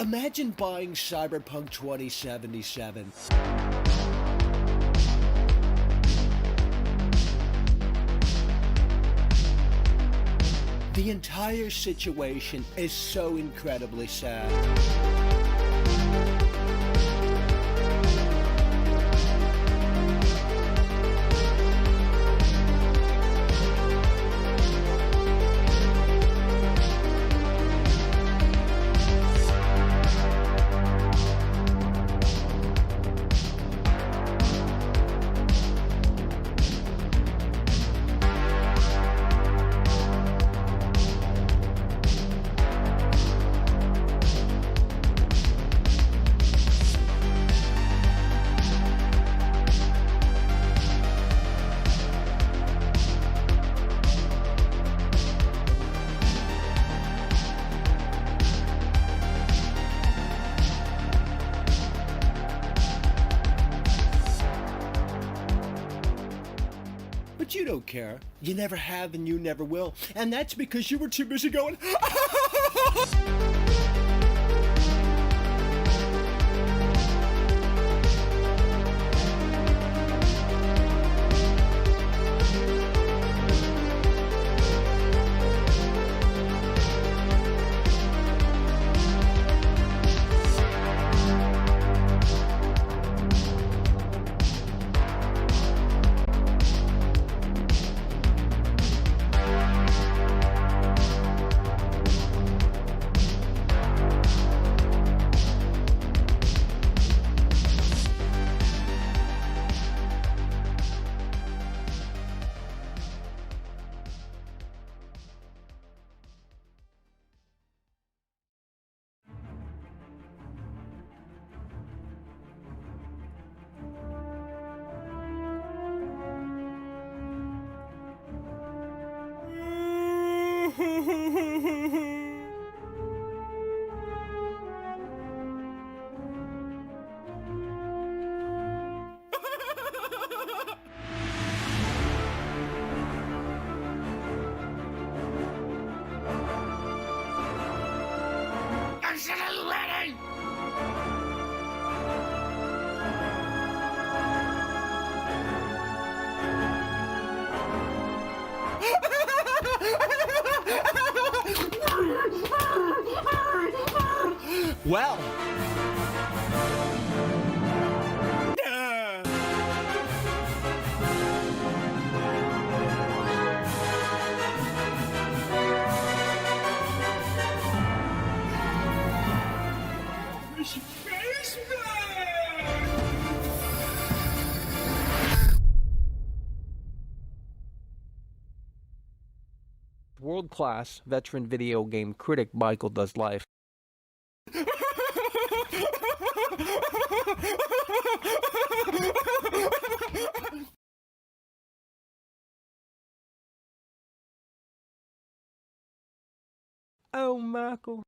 Imagine buying Cyberpunk 2077. The entire situation is so incredibly sad. But you don't care. You never have and you never will. And that's because you were too busy going, ready! Well. World-class veteran video game critic Michael Does Life. Oh, Michael.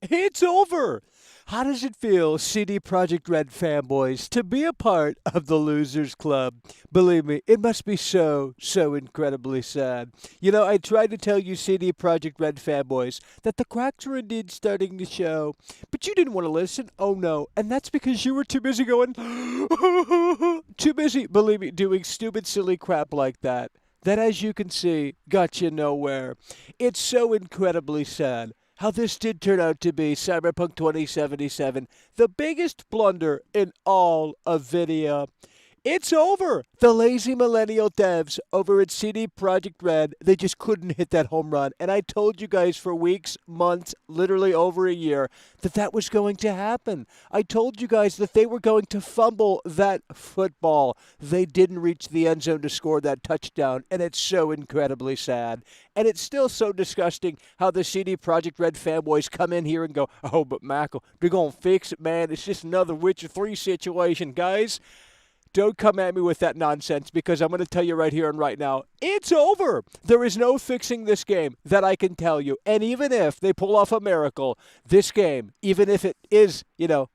It's over! How does it feel, CD Projekt Red fanboys, to be a part of the Losers Club? Believe me, it must be so incredibly sad. You know, I tried to tell you CD Projekt Red fanboys that the cracks were indeed starting to show, but you didn't want to listen. Oh no, and that's because you were too busy going, too busy, believe me, doing stupid, silly crap like that. That, as you can see, got you nowhere. It's so incredibly sad how this did turn out to be Cyberpunk 2077, the biggest blunder in all of Vidya. It's over! The lazy millennial devs over at CD Projekt Red, they just couldn't hit that home run. And I told you guys for weeks, months, literally over a year, that that was going to happen. I told you guys that they were going to fumble that football. They didn't reach the end zone to score that touchdown, and it's so incredibly sad. And it's still so disgusting how the CD Projekt Red fanboys come in here and go, oh, but Michael, they're going to fix it, man. It's just another Witcher 3 situation, guys. Don't come at me with that nonsense, because I'm going to tell you right here and right now, it's over. There is no fixing this game, that I can tell you. And even if they pull off a miracle, this game, even if it is,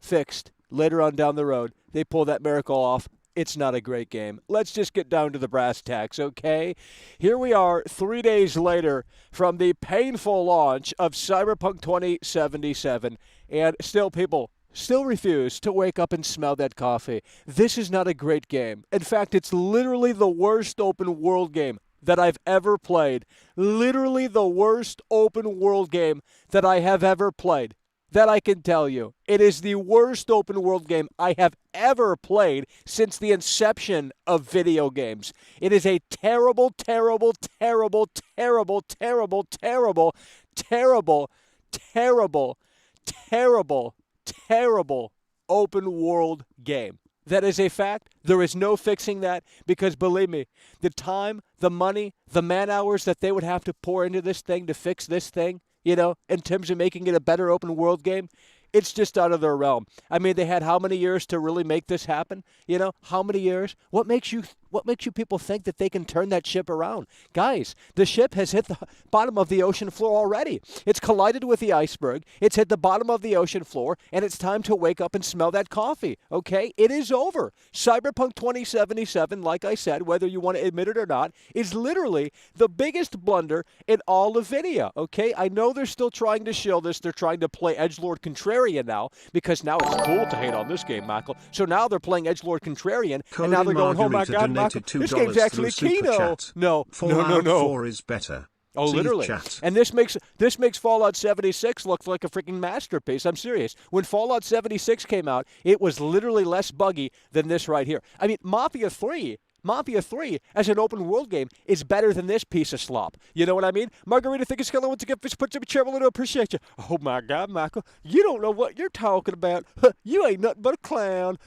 fixed later on down the road, they pull that miracle off, it's not a great game. Let's just get down to the brass tacks, okay? Here we are 3 days later from the painful launch of Cyberpunk 2077, and still people still refuse to wake up and smell that coffee. This is not a great game. In fact, it's literally the worst open world game that I've ever played. Literally the worst open world game that I have ever played. That I can tell you. It is the worst open world game I have ever played since the inception of video games. It is a terrible, terrible, terrible, terrible, terrible, terrible, terrible, terrible, terrible, terrible open world game. That is a fact. There is no fixing that because, believe me, the time, the money, the man hours that they would have to pour into this thing to fix this thing, in terms of making it a better open world game, it's just out of their realm. I mean, they had how many years to really make this happen? How many years? What makes you people think that they can turn that ship around? Guys, the ship has hit the bottom of the ocean floor already. It's collided with the iceberg. It's hit the bottom of the ocean floor, and it's time to wake up and smell that coffee, okay? It is over. Cyberpunk 2077, like I said, whether you want to admit it or not, is literally the biggest blunder in all of Vidya, okay? I know they're still trying to shield this. They're trying to play edgelord contrarian now because now it's cool to hate on this game, Michael. So now they're playing edgelord contrarian, and now they're going, oh my God, Michael, this game's actually Kino. No. Fallout 4 is better. Oh, See literally. chat. And this makes Fallout 76 look like a freaking masterpiece. I'm serious. When Fallout 76 came out, it was literally less buggy than this right here. I mean, Mafia 3 as an open world game is better than this piece of slop. You know what I mean? Margarita, think it's going to get fish, put some chairman to appreciate you. Oh my God, Michael, you don't know what you're talking about. You ain't nothing but a clown.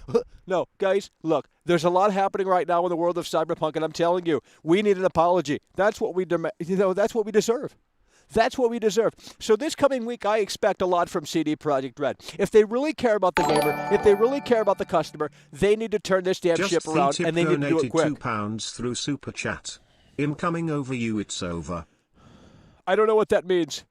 No, guys, look, there's a lot happening right now in the world of Cyberpunk, and I'm telling you, we need an apology. That's what we that's what we deserve. That's what we deserve. So this coming week, I expect a lot from CD Projekt Red. If they really care about the gamer, if they really care about the customer, they need to turn this damn ship around, and they need to do it quick. £2 through Super Chat. Incoming over you, it's over. I don't know what that means.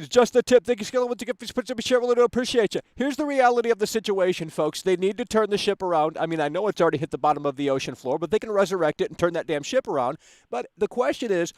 Just a tip. Thank you, Skeleton, to get put some share. Really appreciate you. Here's the reality of the situation, folks. They need to turn the ship around. I mean, I know it's already hit the bottom of the ocean floor, but they can resurrect it and turn that damn ship around. But the question is,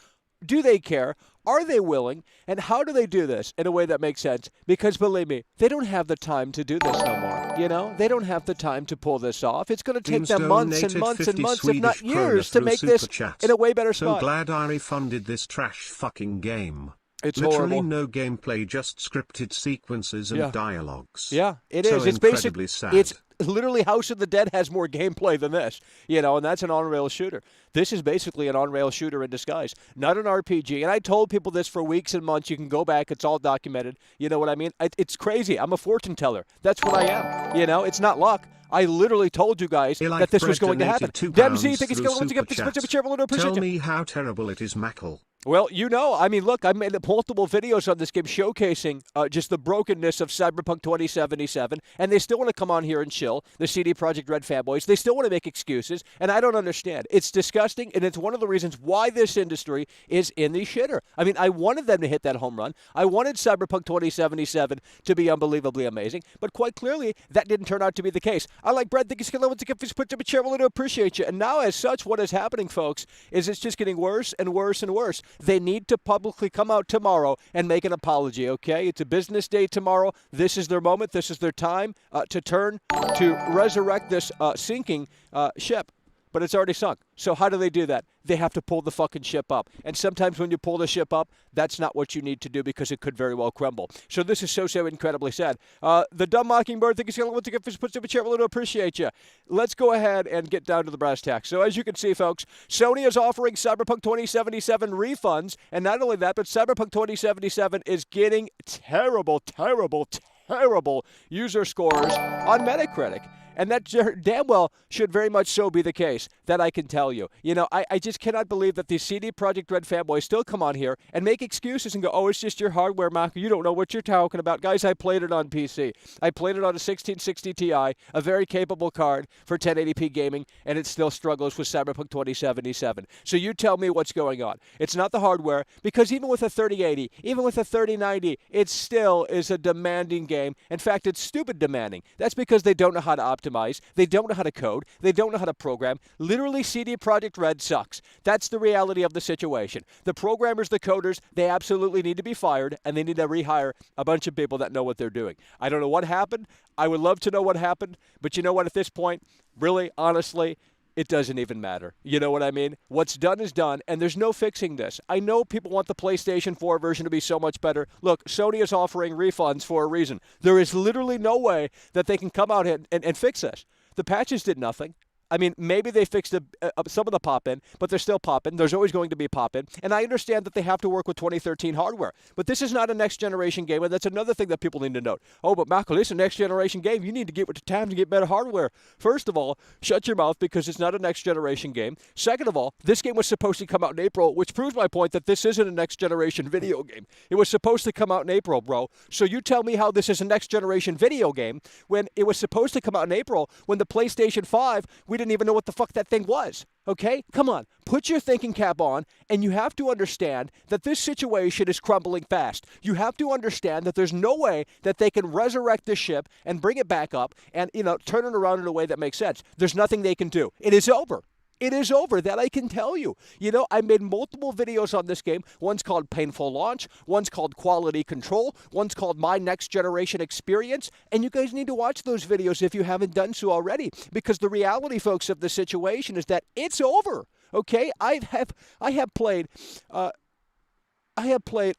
do they care? Are they willing? And how do they do this in a way that makes sense? Because believe me, they don't have the time to do this no more. They don't have the time to pull this off. It's going to take them months and months and months, if not years, to make this in a way better spot. So glad I refunded this trash fucking game. It's literally horrible. No gameplay, just scripted sequences and dialogues. Yeah, it so is. It's incredibly sad. It's literally House of the Dead has more gameplay than this, and that's an on-rail shooter. This is basically an on-rail shooter in disguise, not an RPG. And I told people this for weeks and months. You can go back. It's all documented. You know what I mean? It's crazy. I'm a fortune teller. That's what I am. It's not luck. I literally told you guys that this was going to happen. DemZ, think it's going to get Tell me how terrible it is, Mackle. Well, I mean, look, I made multiple videos on this game showcasing just the brokenness of Cyberpunk 2077, and they still want to come on here and chill, the CD Projekt Red fanboys. They still want to make excuses, and I don't understand. It's disgusting, and it's one of the reasons why this industry is in the shitter. I mean, I wanted them to hit that home run. I wanted Cyberpunk 2077 to be unbelievably amazing, but quite clearly, that didn't turn out to be the case. I like Brad, think he's going to put to a chair, to appreciate you. And now, as such, what is happening, folks, is it's just getting worse and worse and worse. They need to publicly come out tomorrow and make an apology, okay? It's a business day tomorrow. This is their moment. This is their time to resurrect this sinking ship. But it's already sunk. So how do they do that? They have to pull the fucking ship up. And sometimes when you pull the ship up, that's not what you need to do because it could very well crumble. So this is so incredibly sad. The dumb mockingbird, think he's going to get put to a chair. To appreciate you. Let's go ahead and get down to the brass tacks. So as you can see, folks, Sony is offering Cyberpunk 2077 refunds. And not only that, but Cyberpunk 2077 is getting terrible user scores on Metacritic. And that damn well should very much so be the case. That I can tell you. I just cannot believe that these CD Projekt Red fanboys still come on here and make excuses and go, oh, it's just your hardware, Michael. You don't know what you're talking about. Guys, I played it on PC. I played it on a 1660 Ti, a very capable card for 1080p gaming, and it still struggles with Cyberpunk 2077. So you tell me what's going on. It's not the hardware, because even with a 3080, even with a 3090, it still is a demanding game. In fact, it's stupid demanding. That's because they don't know how to optimize optimize. They don't know how to code. They don't know how to program. Literally, CD Projekt Red sucks. That's the reality of the situation. The programmers, the coders, they absolutely need to be fired, and they need to rehire a bunch of people that know what they're doing. I don't know what happened. I would love to know what happened, but you know what, at this point, really, honestly, it doesn't even matter. You know what I mean? What's done is done, and there's no fixing this. I know people want the PlayStation 4 version to be so much better. Look, Sony is offering refunds for a reason. There is literally no way that they can come out and fix this. The patches did nothing. I mean, maybe they fixed some of the pop-in, but they're still pop-in. There's always going to be pop-in. And I understand that they have to work with 2013 hardware. But this is not a next-generation game, and that's another thing that people need to note. Oh, but Michael, it's a next-generation game. You need to get with the times and get better hardware. First of all, shut your mouth because it's not a next-generation game. Second of all, this game was supposed to come out in April, which proves my point that this isn't a next-generation video game. It was supposed to come out in April, bro. So you tell me how this is a next-generation video game when it was supposed to come out in April when the PlayStation 5, we didn't even know what the fuck that thing was. Okay? Come on. Put your thinking cap on, and you have to understand that this situation is crumbling fast. You have to understand that there's no way that they can resurrect this ship and bring it back up and, turn it around in a way that makes sense. There's nothing they can do. It is over. It is over, that I can tell you. I made multiple videos on this game. One's called Painful Launch. One's called Quality Control. One's called My Next Generation Experience. And you guys need to watch those videos if you haven't done so already. Because the reality, folks, of the situation is that it's over. Okay? I have played a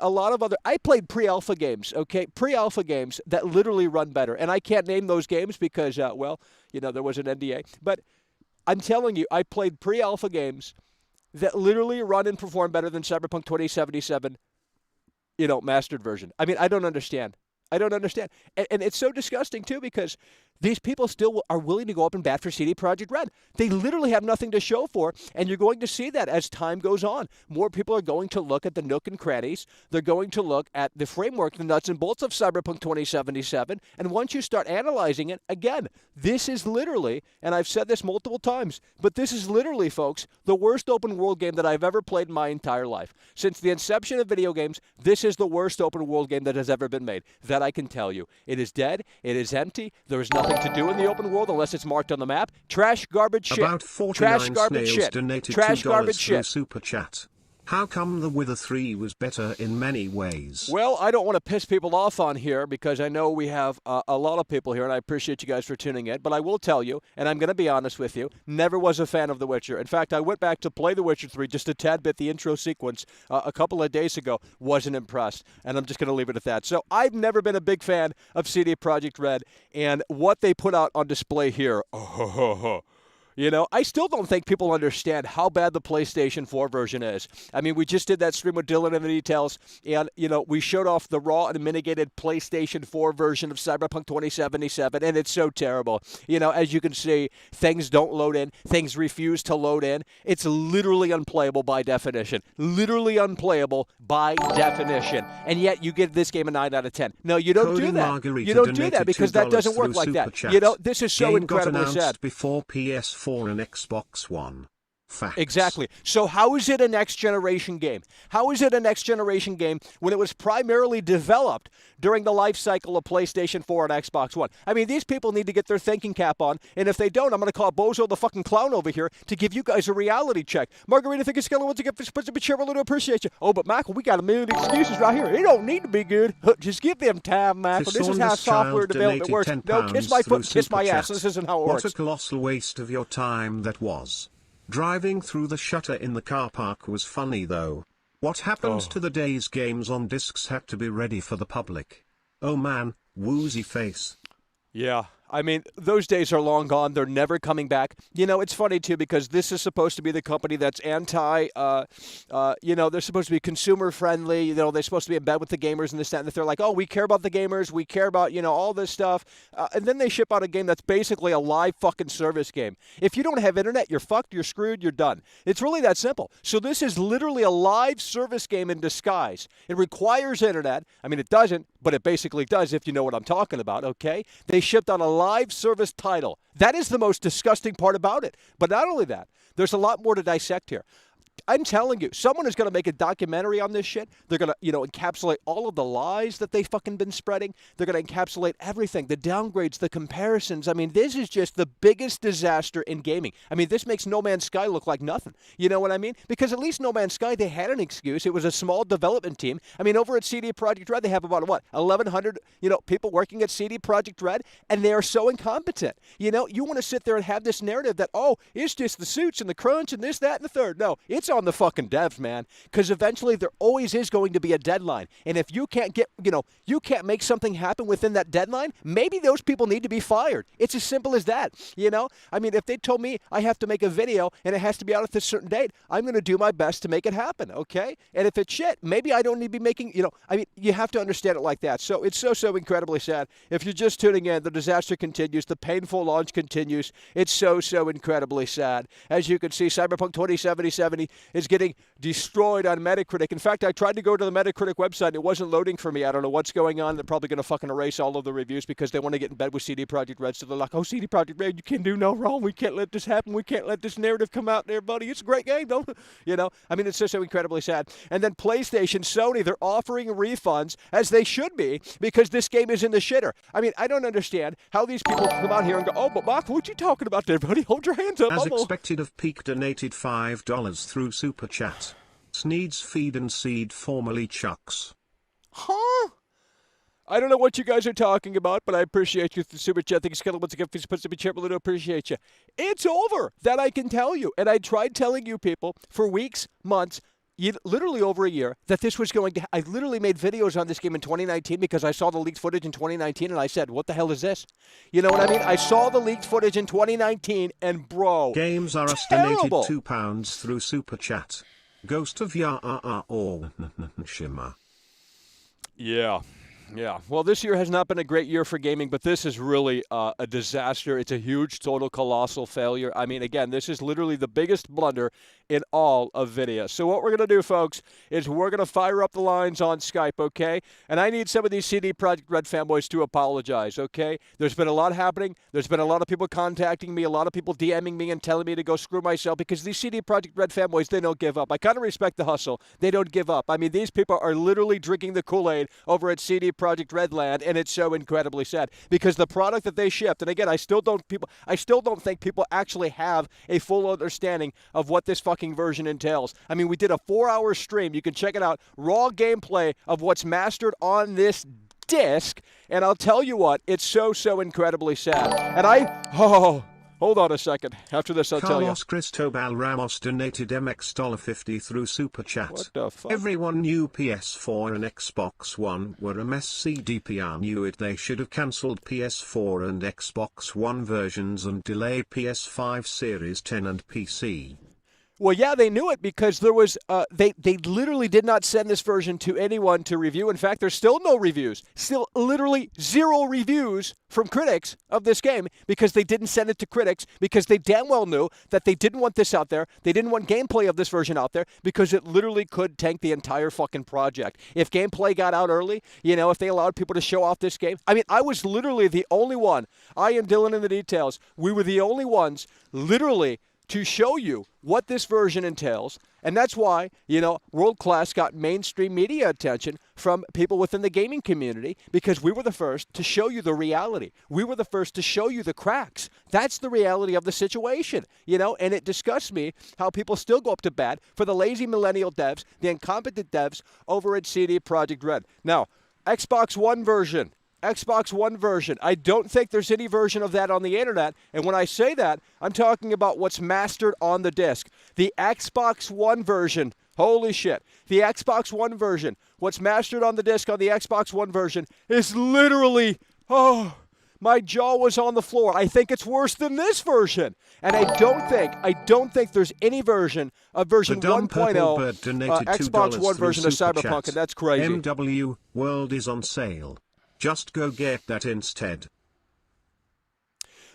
lot of other... I played pre-alpha games, okay? Pre-alpha games that literally run better. And I can't name those games because, there was an NDA. But I'm telling you, I played pre-alpha games that literally run and perform better than Cyberpunk 2077, mastered version. I mean, I don't understand. And it's so disgusting, too, because these people still are willing to go up and bat for CD Projekt Red. They literally have nothing to show for, and you're going to see that as time goes on. More people are going to look at the nook and crannies. They're going to look at the framework, the nuts and bolts of Cyberpunk 2077, and once you start analyzing it, again, this is literally, and I've said this multiple times, but this is literally, folks, the worst open world game that I've ever played in my entire life. Since the inception of video games, this is the worst open world game that has ever been made. That I can tell you. It is dead. It is empty. There is nothing to do in the open world unless it's marked on the map. Trash, garbage, shit. About 49 Trash, garbage, snails shit. donated Trash, $2 garbage, through shit. Super Chat. How come the Wither 3 was better in many ways? Well, I don't want to piss people off on here because I know we have a lot of people here, and I appreciate you guys for tuning in. But I will tell you, and I'm going to be honest with you, never was a fan of The Witcher. In fact, I went back to play The Witcher 3 just a tad bit, the intro sequence, a couple of days ago. Wasn't impressed, and I'm just going to leave it at that. So I've never been a big fan of CD Projekt Red, and what they put out on display here, I still don't think people understand how bad the PlayStation 4 version is. I mean, we just did that stream with Dylan in the details, and, we showed off the raw and mitigated PlayStation 4 version of Cyberpunk 2077, and it's so terrible. As you can see, things don't load in. Things refuse to load in. It's literally unplayable by definition. Literally unplayable by definition. And yet, you give this game a 9 out of 10. No, you don't do that. You don't do that because that doesn't work like that. This is so incredibly sad. Before PS4 and Xbox One. Facts. Exactly. So how is it a next-generation game? How is it a next-generation game when it was primarily developed during the life cycle of PlayStation 4 and Xbox One? I mean, these people need to get their thinking cap on, and if they don't, I'm going to call Bozo the fucking clown over here to give you guys a reality check. Margarita thinks it's going to get supposed to be cheerful to appreciate you. Oh, but Michael, we got a million excuses right here. It don't need to be good. Just give them time, Michael. This is how software development works. No, kiss my foot, kiss my ass. This isn't how it works. What a colossal waste of your time that was. Driving through the shutter in the car park was funny though. What happens to the days games on discs had to be ready for the public? Oh man, woozy face. Yeah. I mean, those days are long gone. They're never coming back. It's funny, too, because this is supposed to be the company that's they're supposed to be consumer-friendly. They're supposed to be in bed with the gamers and this, that, and they're like, oh, we care about the gamers. We care about, all this stuff. And then they ship out a game that's basically a live fucking service game. If you don't have internet, you're fucked, you're screwed, you're done. It's really that simple. So this is literally a live service game in disguise. It requires internet. I mean, it doesn't, but it basically does if you know what I'm talking about, okay? They shipped out a live service title. That is the most disgusting part about it. But not only that, there's a lot more to dissect here. I'm telling you, someone is going to make a documentary on this shit. They're going to, encapsulate all of the lies that they've fucking been spreading. They're going to encapsulate everything, the downgrades, the comparisons. I mean, this is just the biggest disaster in gaming. I mean, this makes No Man's Sky look like nothing. You know what I mean? Because at least No Man's Sky, they had an excuse. It was a small development team. I mean, over at CD Projekt Red, they have about, 1,100, people working at CD Projekt Red, and they are so incompetent. You want to sit there and have this narrative that, it's just the suits and the crunch and this, that, and the third. No, it's on the fucking devs, man, because eventually there always is going to be a deadline. And if you can't you can't make something happen within that deadline, maybe those people need to be fired. It's as simple as that, I mean, if they told me I have to make a video and it has to be out at this certain date, I'm going to do my best to make it happen, okay? And if it's shit, maybe I don't need to be making, I mean, you have to understand it like that. So it's so incredibly sad. If you're just tuning in, the disaster continues. The painful launch continues. It's so incredibly sad. As you can see, Cyberpunk 2077 is getting destroyed on Metacritic. In fact, I tried to go to the Metacritic website and it wasn't loading for me. I don't know what's going on. They're probably going to fucking erase all of the reviews because they want to get in bed with CD Projekt Red. So they're like, CD Projekt Red, you can do no wrong. We can't let this happen. We can't let this narrative come out there, buddy. It's a great game, don't I mean, it's so incredibly sad. And then PlayStation, Sony, they're offering refunds, as they should be, because this game is in the shitter. I mean, I don't understand how these people come out here and go, but Mark, what you talking about there, buddy? Hold your hands up. As expected, of Peak donated $5 through Super Chat. Sneeds Feed and Seed, formerly Chucks. Huh? I don't know what you guys are talking about, but I appreciate you. The Super Chat, thank you, Skeleton. Once again, if you're supposed to be cheerful, I do appreciate you. It's over. That I can tell you. And I tried telling you people for weeks, months, literally over a year, that this was going to... I literally made videos on this game in 2019 because I saw the leaked footage in 2019 and I said, what the hell is this? You know what I mean? I saw the leaked footage in 2019 and bro... Games R Us donated £2 through Super Chat. Ghost of or Shimmer. Yeah. Well, this year has not been a great year for gaming, but this is really a disaster. It's a huge, total, colossal failure. I mean, again, this is literally the biggest blunder in all of Vidya. So what we're going to do, folks, is we're going to fire up the lines on Skype, okay? And I need some of these CD Projekt Red fanboys to apologize, okay? There's been a lot happening. There's been a lot of people contacting me, a lot of people DMing me and telling me to go screw myself because these CD Projekt Red fanboys, they don't give up. I kind of respect the hustle. They don't give up. I mean, these people are literally drinking the Kool-Aid over at CD Projekt Redland, and it's so incredibly sad because the product that they shipped, and again, I still don't think people actually have a full understanding of what this fucking version entails. I mean, we did a 4-hour stream. You can check it out. Raw gameplay of what's mastered on this disc, and I'll tell you what, it's so incredibly sad. And hold on a second. After this, I'll tell you. Carlos Cristobal Ramos donated $50 through Super Chat. What the fuck? Everyone knew PS4 and Xbox One were a mess. CDPR knew it. They should have cancelled PS4 and Xbox One versions and delayed PS5 Series 10 and PC. Well, yeah, they knew it because there was they literally did not send this version to anyone to review. In fact, there's still no reviews. Still literally 0 reviews from critics of this game because they didn't send it to critics because they damn well knew that they didn't want this out there. They didn't want gameplay of this version out there because it literally could tank the entire fucking project. If gameplay got out early, if they allowed people to show off this game. I mean, I was literally the only one. I and Dylan in the details. We were the only ones literally to show you what this version entails. And that's why, World Class got mainstream media attention from people within the gaming community because we were the first to show you the reality. We were the first to show you the cracks. That's the reality of the situation, and it disgusts me how people still go up to bat for the lazy millennial devs, the incompetent devs over at CD Projekt Red. Now, Xbox One version. I don't think there's any version of that on the internet. And when I say that, I'm talking about what's mastered on the disc. The Xbox One version, holy shit. The Xbox One version, what's mastered on the disc on the Xbox One version is literally, my jaw was on the floor. I think it's worse than this version. And I don't think there's any version of version 1.0 Xbox One version of Cyberpunk, and that's crazy. MW World is on sale. Just go get that instead.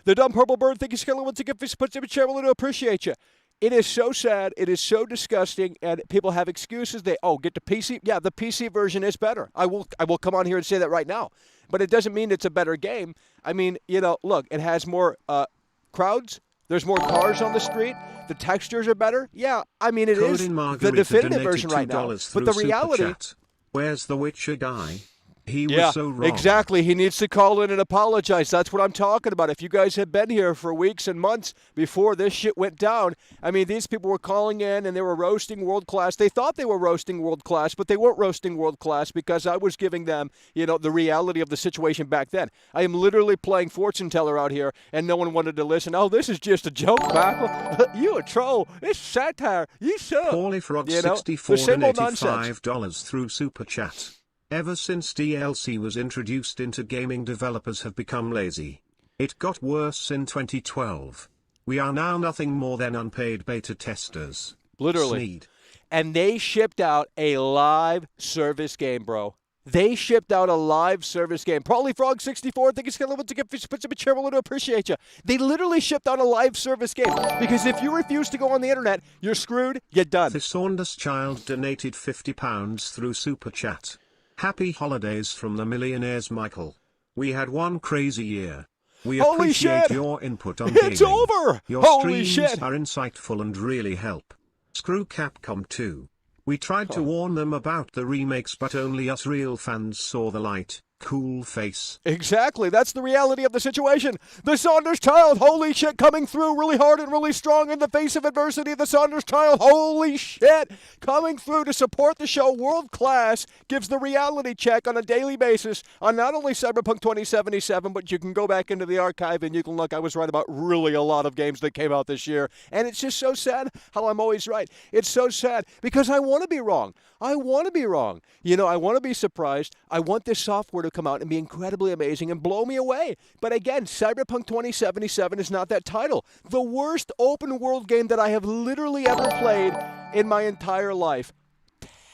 The Dumb Purple Bird, thank you, Skeleton. Once again, for puts in the chair, we do appreciate you. It is so sad. It is so disgusting, and people have excuses. They get the PC. Yeah, the PC version is better. I will come on here and say that right now. But it doesn't mean it's a better game. I mean, look, it has more crowds There's more cars on the street. The textures are better. Yeah, I mean, it is Coding the Margarita definitive donated version right now. $2 But the through reality... Super Chat. Where's the Witcher guy? He Yeah, was so wrong. exactly. He needs to call in and apologize. That's what I'm talking about. If you guys had been here for weeks and months before this shit went down, I mean, these people were calling in and they were roasting world class. They thought they were roasting world class, but they weren't roasting world class because I was giving them, the reality of the situation back then. I am literally playing fortune teller out here, and no one wanted to listen. Oh, this is just a joke, Michael. You a troll. It's satire. You suck. Paulie Frog The 64 same old donated nonsense. $5 through Super Chat. Ever since DLC was introduced into gaming, developers have become lazy. It got worse in 2012. We are now nothing more than unpaid beta testers. Literally. Sneed. And they shipped out a live service game, bro. They shipped out a live service game. Probably Frog 64. I think it's going to get put some chairman to appreciate you. They literally shipped out a live service game because if you refuse to go on the internet, you're screwed. You're done. The Saunders Child donated £50 through Super Chat. Happy holidays from the millionaires, Michael. We had one crazy year. We Holy appreciate shit! your input on gaming. It's over! Your Holy streams shit! are insightful and really help. Screw Capcom too. We tried to warn them about the remakes, but only us real fans saw the light. Cool face. Exactly. That's the reality of the situation. The Saunders Child, holy shit, coming through really hard and really strong in the face of adversity. The Saunders Child, holy shit, coming through to support the show. World class, gives the reality check on a daily basis on not only Cyberpunk 2077, but you can go back into the archive and you can look. I was right about really a lot of games that came out this year. And it's just so sad how I'm always right. It's so sad because I want to be wrong. I want to be wrong. I want to be surprised. I want this software to come out and be incredibly amazing and blow me away. But again, Cyberpunk 2077 is not that title. The worst open world game that I have literally ever played in my entire life.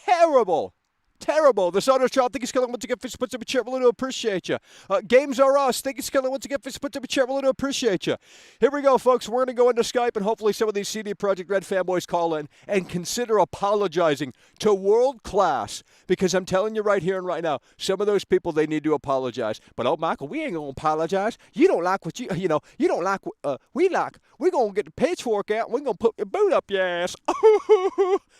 Terrible. Terrible. The Saunders Child, think he's going to want to get fish, put some chair, to appreciate you. Games Are Us, think he's going to want to get fish, put some chair, to appreciate you. Here we go, folks. We're going to go into Skype, and hopefully some of these CD Projekt Red fanboys call in and consider apologizing to World Class, because I'm telling you right here and right now, some of those people, they need to apologize. But, oh, Michael, we ain't going to apologize. You don't like what you don't like what we like. We're going to get the pitchfork out, and we're going to put your boot up your ass.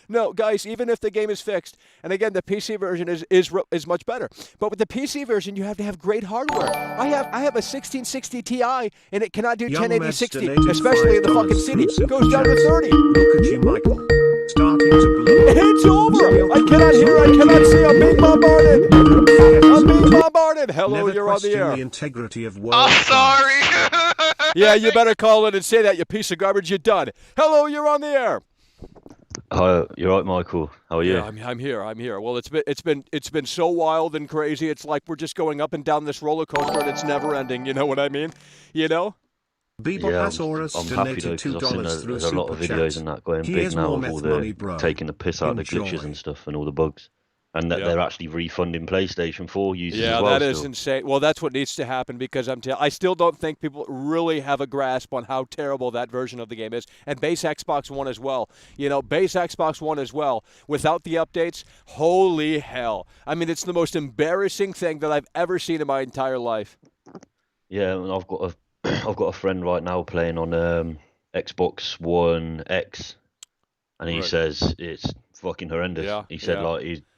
No, guys, even if the game is fixed, and again, the PC version is much better. But with the PC version, you have to have great hardware. I have a 1660 Ti, and it cannot do 1080 60, especially in the fucking city. It goes down to 30. Look at you, Michael. Starting to blow. It's over. I cannot hear. I cannot see. I'm being bombarded. I'm being bombarded. Hello, Never you're on the question air. the integrity of world. I'm sorry. Yeah, you better call in and say that, you piece of garbage. You're done. Hello, you're on the air. Hi, you're right, Michael. How are you? Yeah, I'm here. Well, it's been so wild and crazy. It's like we're just going up and down this roller coaster, and it's never ending. You know what I mean? Bebop I'm happy though, donated $2 because I've seen through there's a lot of Super videos Chat. and that going Here's big now more of meth all money, the bro. taking the piss out of the glitches Enjoy. and stuff and all the bugs. And that Yeah. they're actually refunding PlayStation 4 users Yeah, as well. that is still. insane. Well, that's what needs to happen because I still don't think people really have a grasp on how terrible that version of the game is. And base Xbox One as well. Base Xbox One as well. Without the updates, holy hell. I mean, it's the most embarrassing thing that I've ever seen in my entire life. Yeah, and I've got a friend right now playing on Xbox One X, and he Right. says it's fucking horrendous. Yeah, He said yeah.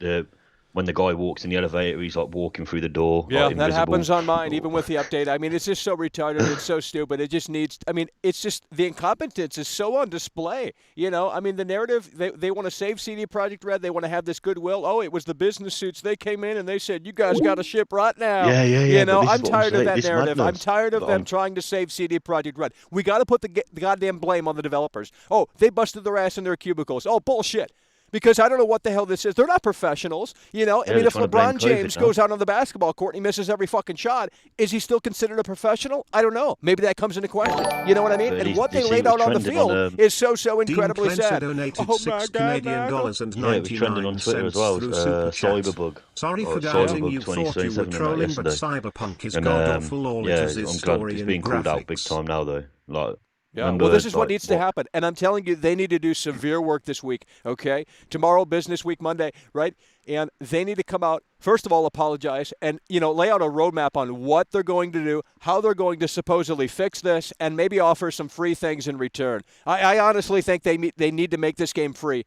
like when the guy walks in the elevator, he's like walking through the door. Yeah, like, that invisible. happens on mine, even with the update. I mean, it's just so retarded. It's so stupid. It just needs, it's just the incompetence is so on display. The narrative, they want to save CD Projekt Red. They want to have this goodwill. Oh, it was the business suits. They came in and they said, you guys got to ship right now. Yeah, but this I'm is what tired of saying, that this narrative. I'm madness. tired of But them trying to save CD Projekt Red. We got to put the goddamn blame on the developers. Oh, they busted their ass in their cubicles. Oh, bullshit. Because I don't know what the hell this is. They're not professionals, if they're trying to blame LeBron James COVID now. goes out on the basketball court and he misses every fucking shot, is he still considered a professional? I don't know. Maybe that comes into question. You know what I mean? But And he's- what you they see laid it out on the trending field on, is so Dean incredibly Clenser sad. donated Oh $6 my God, Canadian Michael. dollars and Yeah, it was trending on 99 Twitter as cents well. through Super Chat. Cyberbug. Sorry for Oh, doubting Cyberbug you. Thought you 2077 were and that trolling, but yesterday. Cyberpunk is And god awful. All yeah, it is I'm glad story it's and being called out big graphics. time now though. Like Yeah, Remember, well, this is what like, needs to happen. And I'm telling you, they need to do severe work this week, okay? Tomorrow, business week, Monday, right? And they need to come out, first of all, apologize and, lay out a roadmap on what they're going to do, how they're going to supposedly fix this, and maybe offer some free things in return. I honestly think they need to make this game free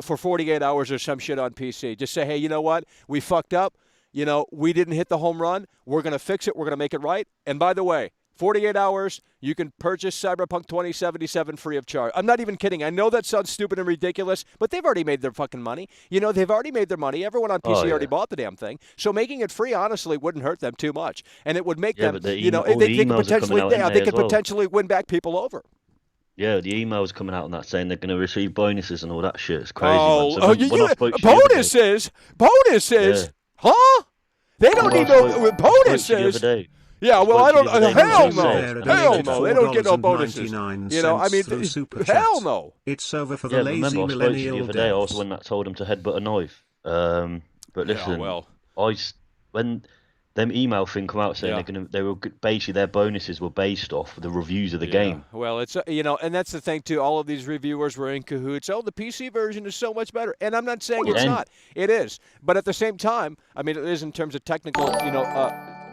for 48 hours or some shit on PC. Just say, hey, you know what? We fucked up. We didn't hit the home run. We're going to fix it. We're going to make it right. And by the way, 48 hours, you can purchase Cyberpunk 2077 free of charge. I'm not even kidding. I know that sounds stupid and ridiculous, but they've already made their fucking money. They've already made their money. Everyone on PC already bought the damn thing. So making it free, honestly, wouldn't hurt them too much. And it would make them, but the they could potentially, they could potentially win back people over. Yeah, the emails coming out on that saying they're going to receive bonuses and all that shit. It's crazy, Oh, man. So when I spoke to you bonuses? Bonuses? Yeah. Huh? They don't need no I spoke to you the bonuses. other day. Yeah, well, I don't. Hell no. There, Hell no. They don't get no bonuses. through Super hell Chat. no. It's over for the Yeah, lazy remember I spoke to you the millennial other day. I was devs. the one that told him to headbutt a knife. But listen, when them email thing come out saying basically their bonuses were based off the reviews of the game. Well, it's and that's the thing too. All of these reviewers were in cahoots. Oh, the PC version is so much better, and I'm not saying it's not. It is, but at the same time, I mean, it is in terms of technical.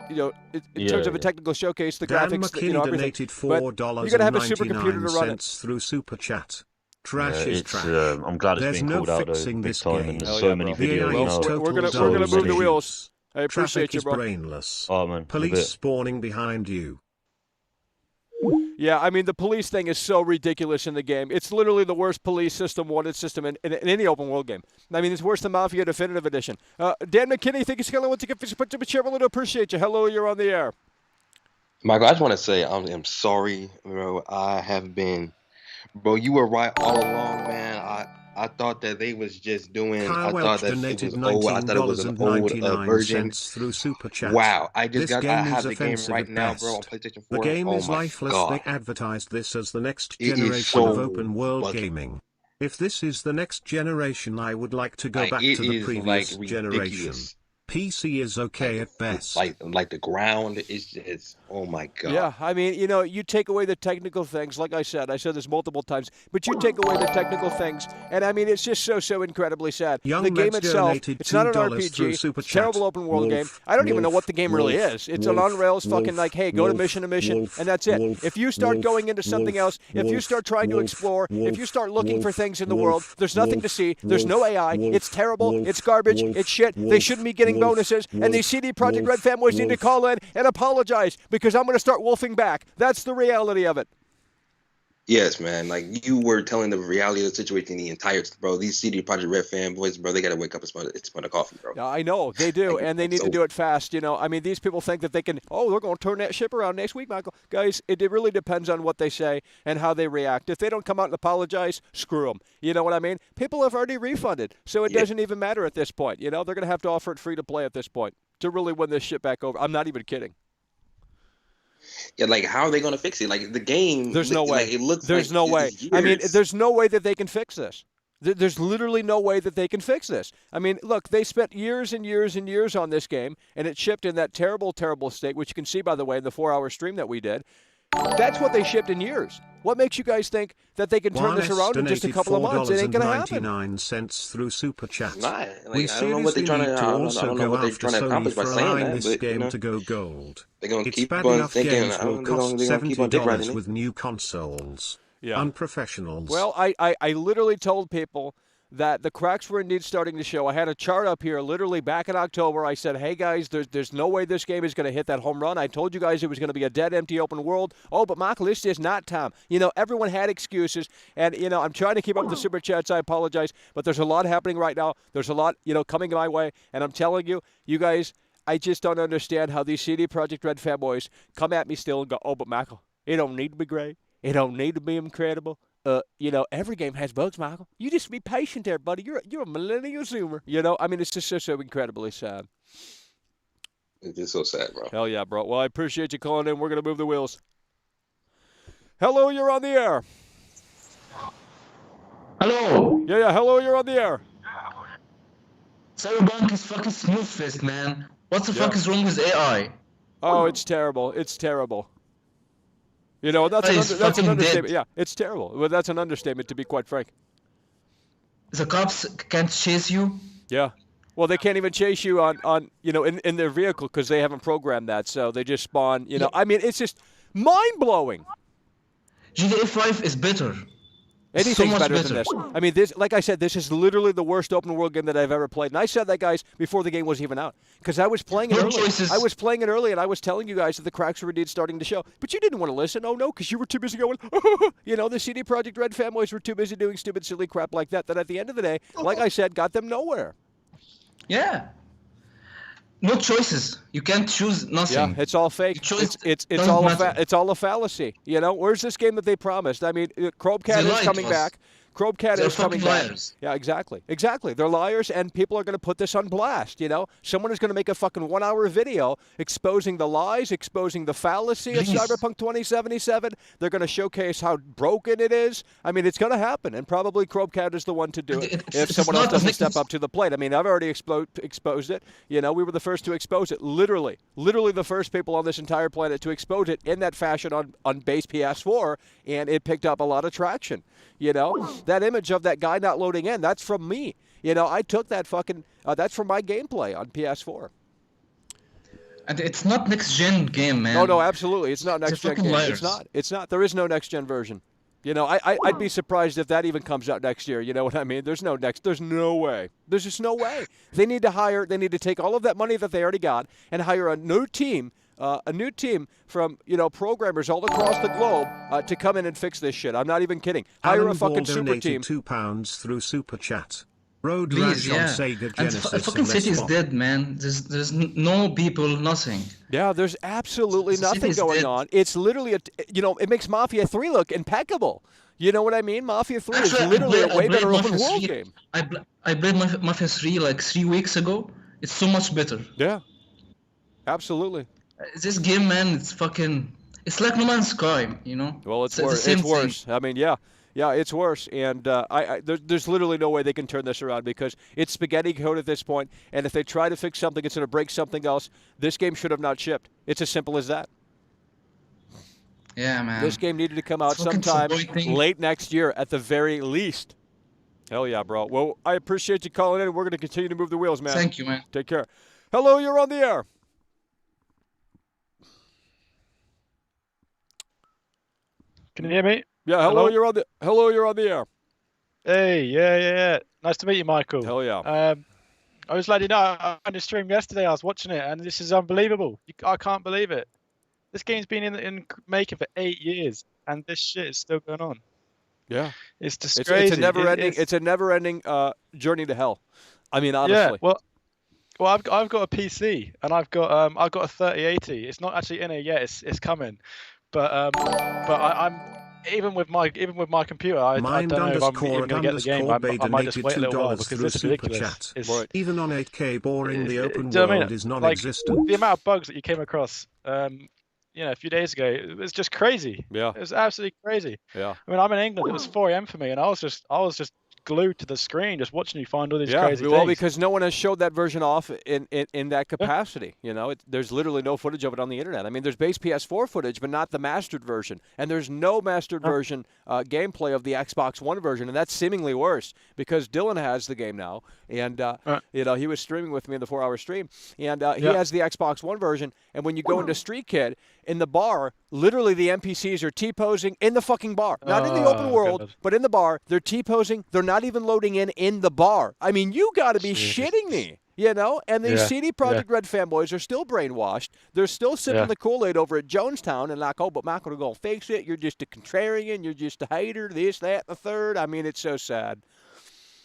In terms of a technical showcase, the Dan graphics, McKinney donated $4.99 you're gonna have a supercomputer to run it. through Super Chat. Trash is trash. I'm glad it's There's being no called out though, fixing big this time, game. and there's so many The videos AI now. is total We're gonna garbage. move the wheels. I appreciate Traffic you, is bro. brainless. Oh man, Police spawning behind you. Yeah, I mean, the police thing is so ridiculous in the game. It's literally the worst police system, wanted system in any open world game. I mean, it's worse than Mafia Definitive Edition. Dan McKinney, thank you so much. To appreciate you. Hello, you're on the air. Michael, I just want to say I'm sorry, bro. I have been, bro. You were right all along, man. I thought that they was just doing. Kyle I Welch thought that it donated was old. I thought it was an old version. $19.99 through Super Chat. Wow, I This just got. game I is have the game offensive right at now, best. bro, on PlayStation 4. The game oh is my lifeless. God. They advertised this as the next It is generation so of open world like- gaming. If this is the next generation, I would like to go Like, back it to the is, previous like, generation. ridiculous. PC is okay at best. Like the ground is just. Oh my God. Yeah, I mean, you take away the technical things. Like I said this multiple times, but you take away the technical things, and I mean, it's just so incredibly sad. Young the game Reds itself, donated it's not an $2 through RPG, Super it's a terrible Chat. open world game. Wolf, I don't even know wolf, what the game really wolf, is. It's an wolf, on rails fucking wolf, like, hey, go to wolf, mission to mission, wolf, and that's it. wolf, If you start wolf, going into something wolf, else, if you wolf, start trying to wolf, explore, if you start looking for wolf, things in the wolf, world, there's nothing to wolf, see. There's no wolf, AI. wolf, It's terrible. wolf, It's garbage. wolf, It's shit. They wolf, shouldn't be getting wolf, bonuses. And these wolf, CD Projekt Red wolf, fanboys need to wolf. call in and apologize because I'm going to start wolfing back. That's the reality of it. Yes, man. Like you were telling the reality of the situation, the entire bro. These CD Projekt Red fanboys, bro. They gotta wake up and smell the coffee, bro. I know they do, Like, and they need to do it fast. I mean, these people think that they can. Oh, they're going to turn that ship around next week, Michael. Guys, it really depends on what they say and how they react. If they don't come out and apologize, screw them. You know what I mean? People have already refunded, so it doesn't even matter at this point. They're going to have to offer it free to play at this point to really win this shit back over. I'm not even kidding. Yeah, like how are they gonna fix it? Like the game, There's no way. Like, it looks. There's like no way. it's I mean, years. there's no way that they can fix this. There's literally no way that they can fix this. I mean, look, they spent years and years and years on this game, and it shipped in that terrible, terrible state, which you can see, by the way, in the 4-hour stream that we did. That's what they shipped in years. What makes you guys think that they can turn this around in just a couple of months? It ain't going to happen. $4.99 through Super Chat. Not. We I don't know what they're seriously trying need to. to I don't also know go what they're after trying to Sony accomplish by for saying allowing that, this but game to go gold. they're gonna It's keep bad on enough thinking. games will cost They're gonna keep on dick riding $70 it. with new consoles. Yeah. Unprofessionals. Well, I literally told people that the cracks were indeed starting to show. I had a chart up here literally back in October. I said, hey, guys, there's no way this game is going to hit that home run. I told you guys it was going to be a dead, empty open world. Oh, but Michael, this is not time. Everyone had excuses. And, I'm trying to keep up with the Super Chats. I apologize. But there's a lot happening right now. There's a lot, coming my way. And I'm telling you, you guys, I just don't understand how these CD Projekt Red fanboys come at me still and go, oh, but Michael, it don't need to be great. It don't need to be incredible. Every game has bugs, Michael. You just be patient there, buddy. You're a millennial zoomer. I mean, it's just so incredibly sad. It's just so sad, bro. Hell yeah, bro. Well, I appreciate you calling in. We're going to move the wheels. Hello, you're on the air. Hello! Yeah, hello, you're on the air. Cyberpunk is fucking smooth fist, man. What the fuck is wrong with AI? Oh, it's terrible. It's terrible. You know, that's It's that's an fucking understatement. dead. Yeah, it's terrible. Well, that's an understatement, to be quite frank. The cops can't chase you. Yeah. Well, they can't even chase you on in their vehicle because they haven't programmed that. So they just spawn. Yeah. I mean, it's just mind blowing. GTA 5 is better. It's so Anything's much better than this. I mean, this, like I said, this is literally the worst open world game that I've ever played. And I said that, guys, before the game was even out, because I was playing it No early. choices. I was playing it early, and I was telling you guys that the cracks were indeed starting to show. But you didn't want to listen. Oh no, because you were too busy going. The CD Projekt Red fanboys were too busy doing stupid, silly crap like that. That at the end of the day, like I said, got them nowhere. Yeah. No choices. You can't choose nothing. Yeah, it's all fake. Choice It's doesn't all matter. it's all a fallacy. Where's this game that they promised? I mean, Chromcat They is lied coming to us. back. Chromcat They're is coming fucking back. liars. Yeah, exactly. They're liars, and people are going to put this on blast. Someone is going to make a fucking 1-hour video exposing the lies, exposing the fallacy of Please. Cyberpunk 2077. They're going to showcase how broken it is. I mean, it's going to happen, and probably Chromcat is the one to do it if It's someone not else doesn't a step victim- up to the plate. I mean, I've already exposed it. We were the first to expose it. Literally the first people on this entire planet to expose it in that fashion on base PS4, and it picked up a lot of traction. That image of that guy not loading in, that's from me. I took that fucking, that's from my gameplay on PS4. And it's not next gen game, man. No, absolutely. It's not next gen fucking game. liars. It's not. There is no next gen version. I'd be surprised if that even comes out next year. You know what I mean? There's no way. There's just no way. They need to take all of that money that they already got and hire a new team from, programmers all across the globe to come in and fix this shit. I'm not even kidding. Hire Alan a fucking Ball super donated team. £2 through Super Chat. Road Please, Rash on yeah. Sega And Genesis. fucking and city is Xbox. dead, man. There's no people, nothing. Yeah, there's absolutely The city nothing is going dead. on. It's literally it makes Mafia 3 look impeccable. You know what I mean? Mafia 3 is Actually, I literally played- a I way played better open Mafia world 3. game. I played Mafia 3 like 3 weeks ago. It's so much better. Yeah. Absolutely. This game, man, it's like No Man's Sky, Well, it's the worse. same It's thing. worse. I mean, yeah, it's worse. And there's literally no way they can turn this around because it's spaghetti code at this point. And if they try to fix something, it's going to break something else. This game should have not shipped. It's as simple as that. Yeah, man. This game needed to come out It's fucking sometime disappointing. late next year at the very least. Hell yeah, bro. Well, I appreciate you calling in. We're going to continue to move the wheels, man. Thank you, man. Take care. Hello, you're on the air. Can you hear me? Yeah, hello, you're on the air. Hey, yeah. Nice to meet you, Michael. Hell yeah. I was letting you know, on the stream yesterday, I was watching it, and this is unbelievable. I can't believe it. This game's been in making for 8 years, and this shit is still going on. Yeah. It's just It's crazy. a never-ending journey to hell. I mean, honestly. Yeah, well, I've got a PC, and I've got a 3080. It's not actually in it yet. It's coming, but I'm even with my computer, I don't know if I'm even going to get the game. I might just wait a little while because through this is Super ridiculous. Chat. Even on 8K boring, the open Do you know what I world mean? is non-existent. The amount of bugs that you came across, a few days ago, it was just crazy. Yeah. It was absolutely crazy. Yeah. I mean, I'm in England. It was 4 a.m. for me, and I was just glued to the screen, just watching you find all these crazy well, things. because no one has showed that version off in that capacity. There's literally no footage of it on the internet. I mean, there's base PS4 footage, but not the mastered version. And there's no mastered version gameplay of the Xbox One version, and that's seemingly worse because Dylan has the game now, and he was streaming with me in the 4-hour stream, and he has the Xbox One version. And when you go into Street Kid in the bar, literally the NPCs are T-posing in the fucking bar, not in the open world, God. but in the bar. They're T-posing. They're not even loading in the bar. I mean, you got to be shitting me, And these CD Projekt Red fanboys are still brainwashed. They're still sipping the Kool-Aid over at Jonestown and like, oh, but Michael, we're going to fix it. You're just a contrarian. You're just a hater, this, that, the third. I mean, it's so sad.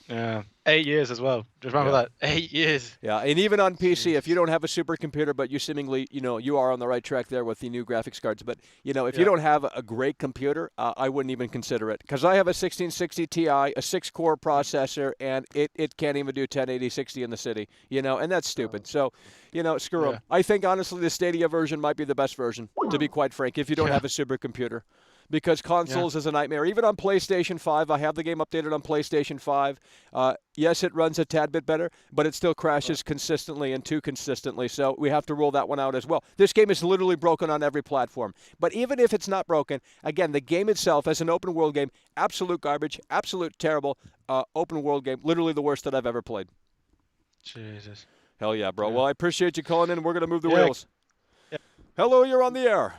Yeah, 8 years as well. Just remember that 8 years. Yeah, and even on PC, if you don't have a supercomputer, but you seemingly, you are on the right track there with the new graphics cards. But if you don't have a great computer, I wouldn't even consider it because I have a 1660 Ti, a 6-core processor, and it can't even do 1080 60 in the city. And that's stupid. So, screw them. I think honestly, the Stadia version might be the best version, to be quite frank. If you don't have a supercomputer. because consoles is a nightmare. Even on PlayStation 5, I have the game updated on PlayStation 5. Yes, it runs a tad bit better, but it still crashes consistently and too consistently, so we have to rule that one out as well. This game is literally broken on every platform. But even if it's not broken, again, the game itself as an open world game, absolute garbage, absolute terrible open world game, literally the worst that I've ever played. Jesus. Hell yeah, bro. Well, I appreciate you calling in. We're going to move the wheels. Yeah. Hello, you're on the air.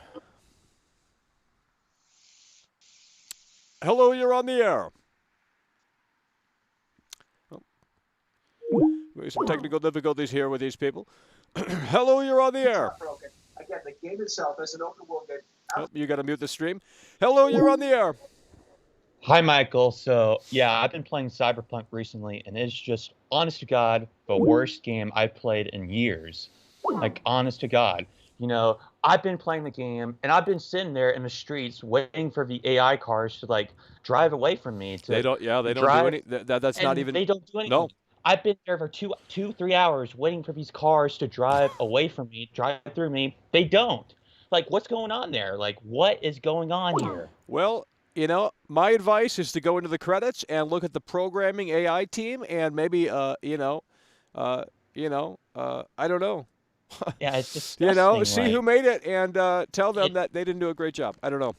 Hello, you're on the air. We have some technical difficulties here with these people. Hello, you're on the air. Again, the game itself is an open world game. Oh, you got to mute the stream. Hello, you're on the air. Hi, Michael. So, yeah, I've been playing Cyberpunk recently, and it's just, honest to God, the worst game I've played in years. Like, honest to God. You know, I've been playing the game, and I've been sitting there in the streets waiting for the AI cars to, like, drive away from me. They don't do any. That's not even. They don't do anything. No. I've been there for 3 hours waiting for these cars to drive away from me, drive through me. They don't. Like, what's going on there? Like, what is going on here? Well, you know, my advice is to go into the credits and look at the programming AI team and maybe, I don't know. Yeah, it's just see who made it and tell them that they didn't do a great job. I don't know.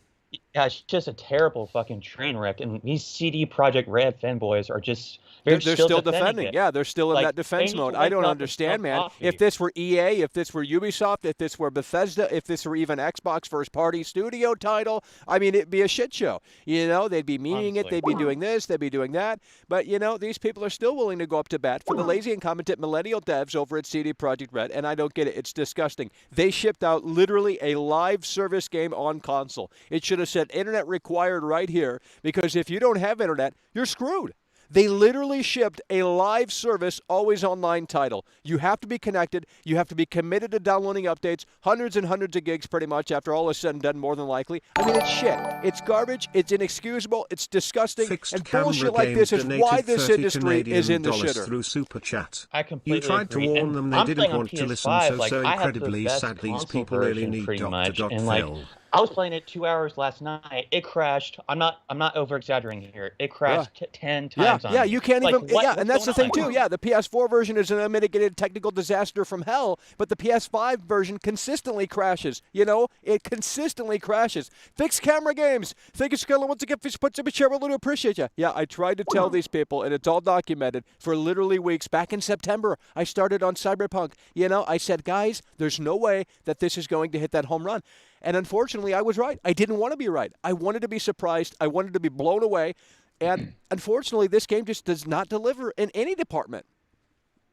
Yeah, it's just a terrible fucking train wreck, and these CD Projekt Red fanboys are just they're still defending. it. Yeah, they're still in Like, that defense they need mode. to I wake don't up and understand, stop man. talking. If this were EA, if this were Ubisoft, if this were Bethesda, if this were even Xbox first-party studio title, I mean, it'd be a shit show. You know, they'd be meaning it, Honestly. they'd be doing this, they'd be doing that. But, you know, these people are still willing to go up to bat for the lazy, incompetent millennial devs over at CD Projekt Red, and I don't get it. It's disgusting. They shipped out literally a live service game on console. It should have said internet required right here, because if you don't have internet, you're screwed. They literally shipped a live service, always online title. You have to be connected. You have to be committed to downloading updates, hundreds and hundreds of gigs pretty much after all is said and done, more than likely. I mean, it's shit. It's garbage. It's inexcusable. It's disgusting. Fixed and Camera bullshit like Games this is donated why this 30 industry is in the Canadian shitter. through Super Chat. I completely You tried agree. to warn And them they I'm didn't playing on want to listen, PS5, so like, I have the incredibly best sad these console people really version, need pretty Dr. much, Doc and, like, Phil. I was playing it 2 hours last night. It crashed. I'm not over exaggerating here. It crashed 10 times on me. You can't Like, even. what's And that's the going thing on? too. Yeah, the PS4 version is an unmitigated technical disaster from hell, but the PS5 version consistently crashes. You know, it consistently crashes. Fixed Camera Games. Thank you, Scarlett. Once again, put some share. Really appreciate you. Yeah, I tried to tell these people, and it's all documented for literally weeks. Back in September, I started on Cyberpunk. You know, I said, guys, there's no way that this is going to hit that home run. And unfortunately, I was right. I didn't want to be right. I wanted to be surprised. I wanted to be blown away. And unfortunately, this game just does not deliver in any department.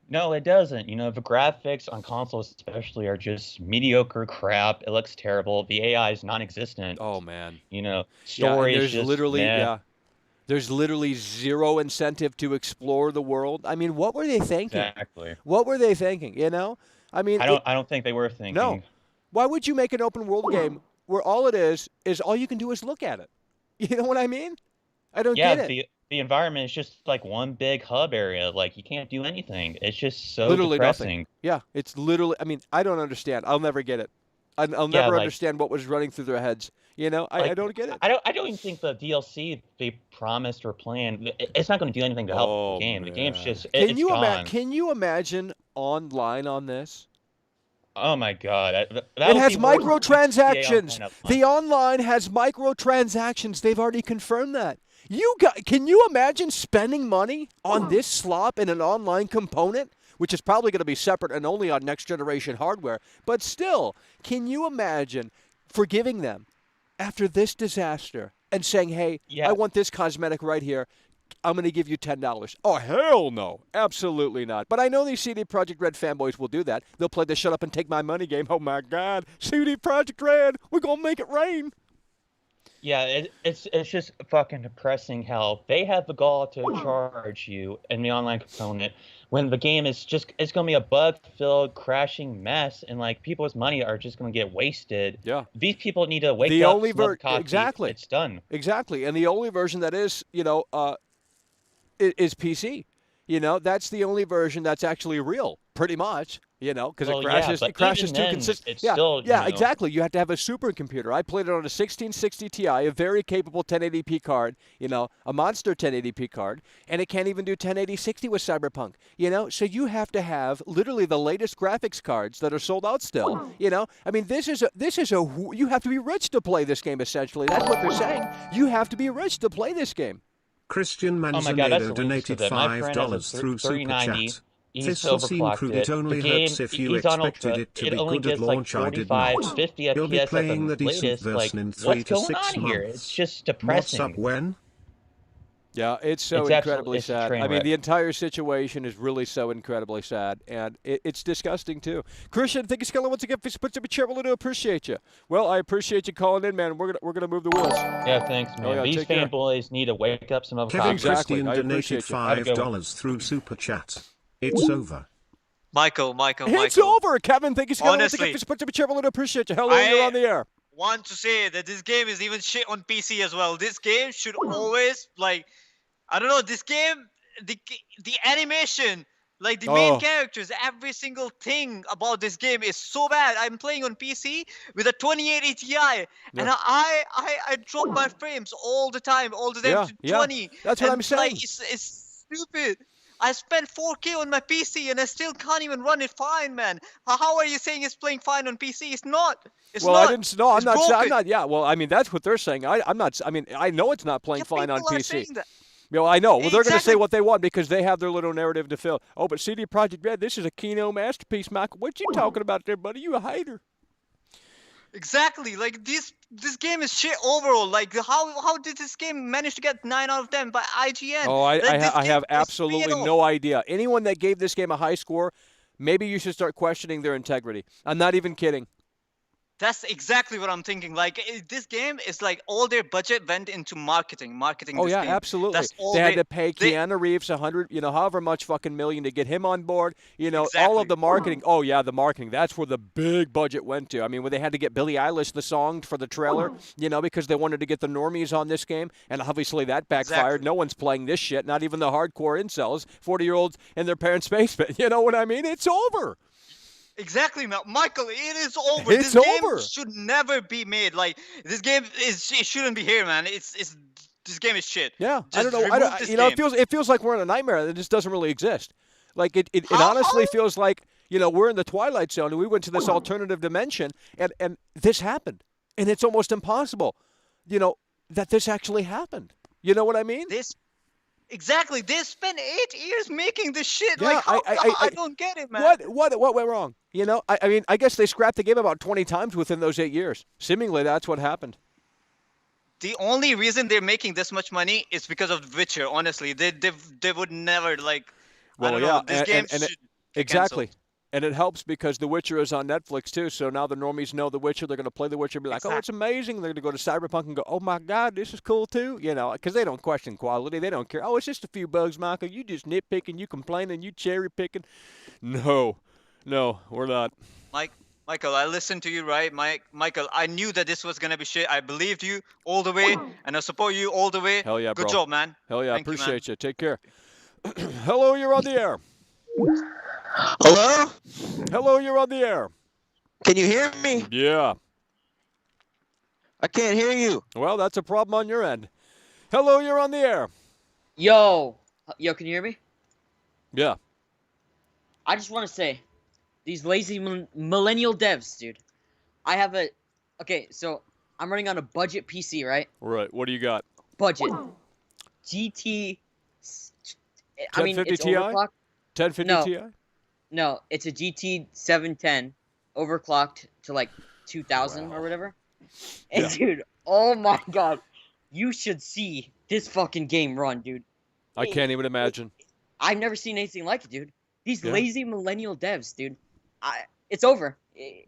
No, it doesn't. You know, the graphics on consoles especially are just mediocre crap. It looks terrible. The AI is non-existent. Oh, man. You know, Yeah, story and is just there's literally zero incentive to explore the world. I mean, what were they thinking? Exactly. What were they thinking, you know? I mean, I don't think they were thinking. No. Why would you make an open world game where all it is all you can do is look at it? You know what I mean? I don't get it. The environment is just like one big hub area. Like, you can't do anything. It's just so Literally depressing. nothing. Yeah, it's literally, I mean, I don't understand. I'll never get it. I'll never understand what was running through their heads. You know, I don't get it. I don't even think the DLC they promised or planned, it's not going to do anything to help the game. Man. The game's just Can gone. you imagine online on this? Oh my god. It has microtransactions. The online has microtransactions. They've already confirmed that. Can you imagine spending money on this slop in an online component, which is probably going to be separate and only on next generation hardware? But still, can you imagine forgiving them after this disaster and saying, hey, I want this cosmetic right here. I'm going to give you $10. Oh, hell no. Absolutely not. But I know these CD Projekt Red fanboys will do that. They'll play the shut up and take my money game. Oh, my God. CD Projekt Red, we're going to make it rain. Yeah, it's just fucking depressing how they have the gall to charge you in the online component when the game is it's going to be a bug-filled, crashing mess, and like people's money are just going to get wasted. Yeah. These people need to wake up, smell the coffee. Exactly. It's done. Exactly. And the only version that is, is PC. You know, that's the only version that's actually real, pretty much. You know, because Well, it crashes. but It crashes even too then, consistently. it's Yeah, still, yeah, exactly. You have to have a supercomputer. I played it on a 1660 Ti, a very capable 1080p card. You know, a monster 1080p card, and it can't even do 1080-60 with Cyberpunk. You know, so you have to have literally the latest graphics cards that are sold out still. You know, I mean, this is a you have to be rich to play this game. Essentially, that's what they're saying. You have to be rich to play this game. Christian Oh my God, that's Manzanedo the latest of donated it. My friend has a $5 through Super 3090. Chat. He's This will seem overclocked crude. it. It only The game, hurts if you he's on expected ultra. it to It be only good at gets like launch. I did 45, not. 50 You'll be FPS at playing the the decent latest. Like, version in 3 what's to going 6 on here? months. It's just Mods depressing. up when? Yeah, it's so It's incredibly it's a sad. train I mean, wreck. the entire situation is really so incredibly sad, and it's disgusting too. Christian, thank you, Skelly, once again for putting me chairman. To appreciate you. Well, I appreciate you calling in, man. We're gonna move the wheels. Yeah, thanks, man. yeah, These take care. fanboys need to wake up some other Kevin cockroaches. Christian I donated appreciate you. Have a good one. $5 through Super Chat. It's over. Michael. It's over, Kevin. Thank you, Skelly, once Honestly, again for putting me chairman. To appreciate you. Hello, I- you're on the air. want to say that this game is even shit on PC as well. This game should always I don't know. This game, the animation, like the main characters, every single thing about this game is so bad. I'm playing on PC with a 2080 Ti, and I drop my frames all the time to 20. That's what I'm saying. Like, it's stupid. I spent 4K on my PC and I still can't even run it fine, man. How are you saying it's playing fine on PC? It's not. It's well, not. I didn't. No, I'm It's not. I'm broken. not. Yeah. Well, I mean, that's what they're saying. I'm not. I mean, I know it's not playing fine on People are PC. saying that. Well, I know. Well, they're going to say Exactly. what they want because they have their little narrative to fill. Oh, but CD Projekt Red, this is a Kino masterpiece, Michael. What you talking about there, buddy? You a hater? Exactly. Like this game is shit overall. Like how did this game manage to get 9 out of 10 by IGN? Oh, Like, this I game have is absolutely fatal. no idea. Anyone that gave this game a high score, maybe you should start questioning their integrity. I'm not even kidding. That's exactly what I'm thinking. Like this game is like all their budget went into marketing. Oh this yeah, game. absolutely. That's all They had to pay Keanu Reeves 100, however much fucking million to get him on board. All of the marketing. Oh yeah, the marketing. That's where the big budget went to. I mean, when they had to get Billie Eilish the song for the trailer, because they wanted to get the normies on this game, and obviously that backfired. Exactly. No one's playing this shit. Not even the hardcore incels, 40-year-olds in their parents' basement. You know what I mean? It's over. Exactly, Michael. It is over. It's this game over. should never be made. Like this game it shouldn't be here, man. This game is shit. Yeah, Just I don't know. remove this game. It feels like we're in a nightmare that just doesn't really exist. Like it How- honestly feels like we're in the Twilight Zone and we went to this alternative dimension and this happened, and it's almost impossible, that this actually happened. You know what I mean? Exactly. They spent 8 years making this shit. Yeah, Like I don't get it, man. What went wrong? I mean, I guess they scrapped the game about 20 times within those 8 years. Seemingly, that's what happened. The only reason they're making this much money is because of Witcher. Honestly, they would never I don't know. This game should get exactly. canceled. And it helps because The Witcher is on Netflix too. So now the normies know The Witcher. They're going to play The Witcher and be like, "Oh, it's amazing." They're going to go to Cyberpunk and go, "Oh my God, this is cool too." Because they don't question quality. They don't care. Oh, it's just a few bugs, Michael. You just nitpicking, you complaining, you cherry picking. No, we're not. Michael, I listened to you, right? Michael, I knew that this was gonna be shit. I believed you all the way, and I support you all the way. Hell yeah, bro. Good job, man. Hell yeah, Thank you, man. appreciate you. Take care. Hello, you're on the air. Hello? Hello, you're on the air. Can you hear me? Yeah. I can't hear you. Well, that's a problem on your end. Hello, you're on the air. Yo, can you hear me? Yeah. I just want to say, these lazy millennial devs, dude. Okay, so I'm running on a budget PC, right? Right. What do you got? Budget. GT. I mean, 1050 it's Ti? overclocked. 1050 No. Ti? No, it's a GT 710, overclocked to like 2000 or whatever. And Yeah. dude, oh my god, you should see this fucking game run, dude. I can't even imagine. I've never seen anything like it, dude. These Yeah. lazy millennial devs, dude. It's over.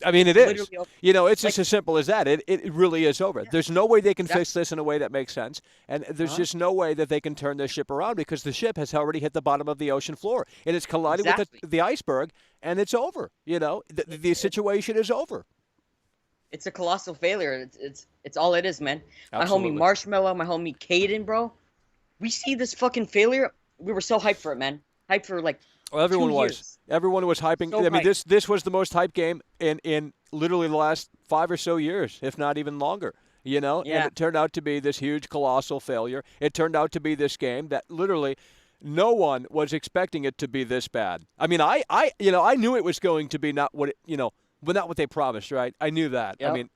I mean, it It's is. literally over. It's just as simple as that. It really is over. There's no way they can fix this in a way that makes sense. And there's just no way that they can turn this ship around because the ship has already hit the bottom of the ocean floor. And it's collided with the iceberg, and it's over. The situation is over. It's a colossal failure. It's all it is, man. Absolutely. My homie Marshmallow, my homie Caden, bro. We see this fucking failure. We were so hyped for it, man. Hyped for like Well, everyone 2 was. years. Everyone was hyping. So I mean, hyped. this was the most hyped game in literally the last 5 or so years, if not even longer. And Yeah. it turned out to be this huge, colossal failure. It turned out to be this game that literally no one was expecting it to be this bad. I mean, I knew it was going to be not what but not what they promised, right? I knew that. Yep. I mean,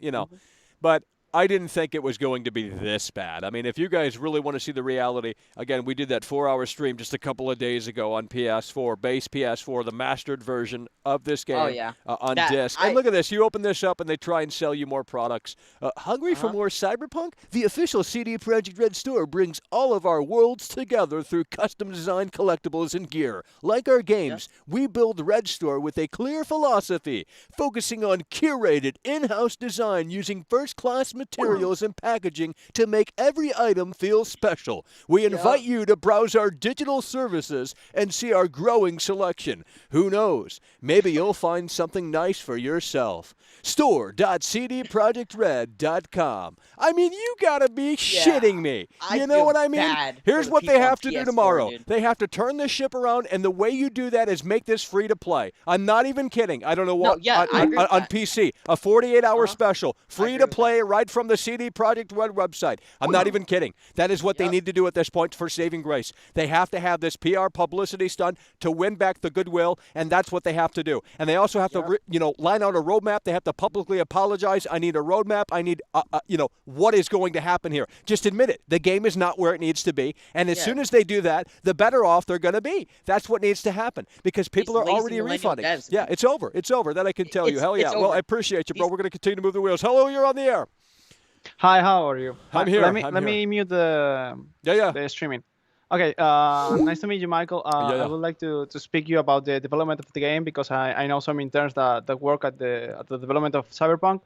but I didn't think it was going to be this bad. I mean, if you guys really want to see the reality, again, we did that 4-hour stream just a couple of days ago on PS4, base PS4, the mastered version of this game on disc. And look at this. You open this up and they try and sell you more products. Hungry for more Cyberpunk? The official CD Projekt Red store brings all of our worlds together through custom-designed collectibles and gear. Like our games, we build Red Store with a clear philosophy, focusing on curated in-house design using first-class materials and packaging to make every item feel special. We invite you to browse our digital services and see our growing selection. Who knows? Maybe you'll find something nice for yourself. Store.cdprojektred.com. I mean, you gotta be shitting me. You know what I mean? Here's what they have to do tomorrow. They have to turn this ship around, and the way you do that is make this free to play. I'm not even kidding. I don't know what on PC. A 48-hour special, free to play right from the CD Projekt Red website. I'm not even kidding. That is what they need to do at this point for saving grace. They have to have this PR publicity stunt to win back the goodwill, and that's what they have to do. And they also have to, line out a roadmap. They have to publicly apologize. I need a roadmap. I need, what is going to happen here. Just admit it. The game is not where it needs to be. And as soon as they do that, the better off they're going to be. That's what needs to happen because people are already refunding. Yeah, it's over. It's over. That I can tell you. Hell yeah. Well, I appreciate you, bro. We're going to continue to move the wheels. Hello, you're on the air. Hi, how are you? I'm here. Let me mute the streaming. Okay, nice to meet you, Michael. I would like to speak you about the development of the game because I know some interns that work at the development of Cyberpunk.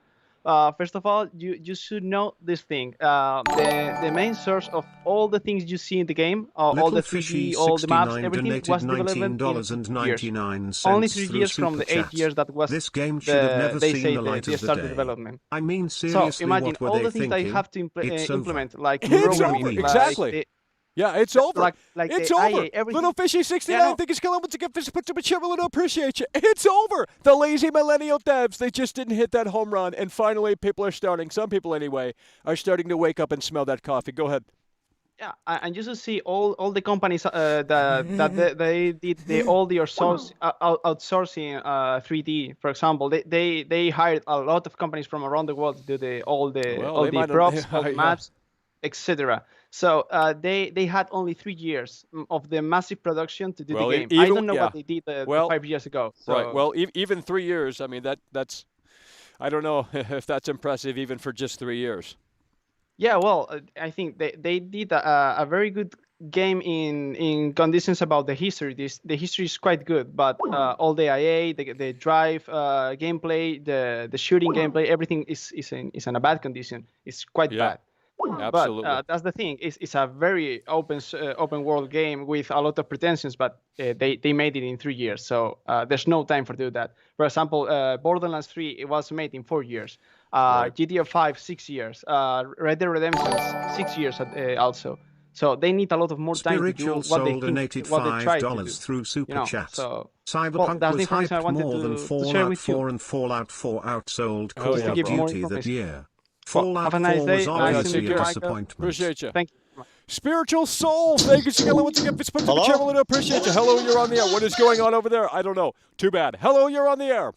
First of all, you should know this thing. The main source of all the things you see in the game, all the 3D, all the maps, everything was developed in 3 years. Only 3 years from the 8 years that was this game should have never seen the light they of the started day. development. I mean, seriously, so imagine what were all they the things thinking? that you have to implement, like It's programming, over. Exactly. Yeah, it's over. Like it's the over. IA, Little Fishy 69 think it's going to get fish put to Chevrolet to appreciate you. It's over. The lazy millennial devs, they just didn't hit that home run. And finally, people are starting, some people anyway, are starting to wake up and smell that coffee. Go ahead. Yeah, and you should see all the companies that they did all the outsourcing 3D. For example, they hired a lot of companies from around the world to do all the props, all the maps, etc. So they had only 3 years of the massive production to do the game. I don't know what they did 5 years ago. So. Right. Well, even 3 years. I mean that's. I don't know if that's impressive even for just 3 years. Yeah, well, I think they did a very good game in conditions about the history. The history is quite good, but all the IA, the drive gameplay, the shooting gameplay, everything is in a bad condition. It's quite bad. Absolutely. But that's the thing. It's a very open world game with a lot of pretensions, but they made it in 3 years. So there's no time for do that. For example, Borderlands 3, it was made in 4 years. GTA 5, 6 years. Red Dead Redemption, 6 years also. So they need a lot of more time to do what they think, what they try to do. Through Super Chat. So, Cyberpunk was hyped more than Fallout 4 and Fallout 4 outsold Call of Duty that year. Fallout 4 was obviously a disappointment. Appreciate you. Thank you. Spiritual Soul, thank you, Sigala. Once again, Hello? Appreciate you. Hello, you're on the air. What is going on over there? I don't know. Too bad. Hello, you're on the air.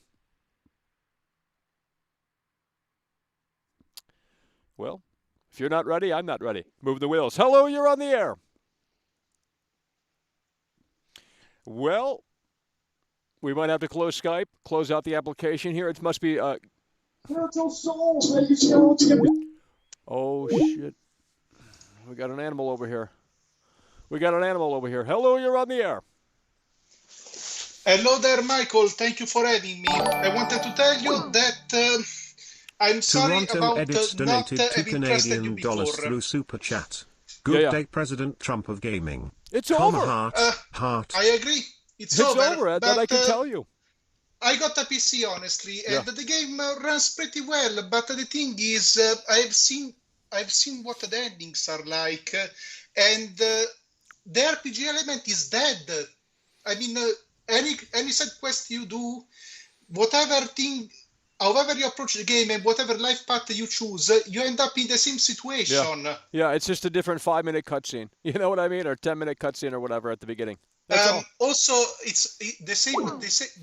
Well, if you're not ready, I'm not ready. Move the wheels. Hello, you're on the air. Well, we might have to close Skype, close out the application here. It must be... Oh, shit. We got an animal over here. Hello, you're on the air. Hello there, Michael. Thank you for having me. I wanted to tell you that I'm sorry Toronto about Edits not donated $2 having trusted you Canadian before. through Super Chat. Good day, President Trump of gaming. It's over. Heart. I agree. It's over, over, that I can tell you. I got a PC, honestly, and the game runs pretty well. But the thing is, I've seen what the endings are like, and the RPG element is dead. I mean, any side quest you do, whatever thing, however you approach the game and whatever life path you choose, you end up in the same situation. Yeah, it's just a different 5-minute cutscene. You know what I mean? Or 10-minute cutscene or whatever at the beginning. That's all. Also, the same.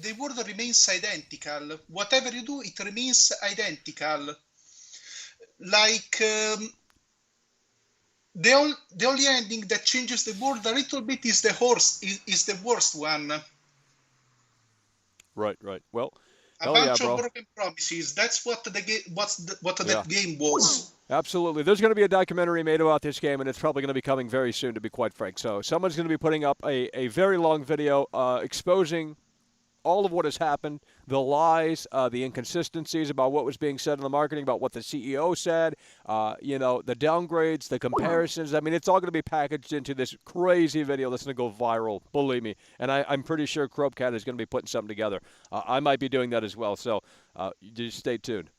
The world remains identical. Whatever you do, it remains identical. Like the only ending that changes the world a little bit is the worst one. Right. Well, a bunch of broken promises. That's what the game was. Absolutely. There's going to be a documentary made about this game, and it's probably going to be coming very soon, to be quite frank. So someone's going to be putting up a very long video exposing all of what has happened, the lies, the inconsistencies about what was being said in the marketing, about what the CEO said, the downgrades, the comparisons. I mean, it's all going to be packaged into this crazy video that's going to go viral, believe me. And I'm pretty sure Cropecat is going to be putting something together. I might be doing that as well, so just stay tuned.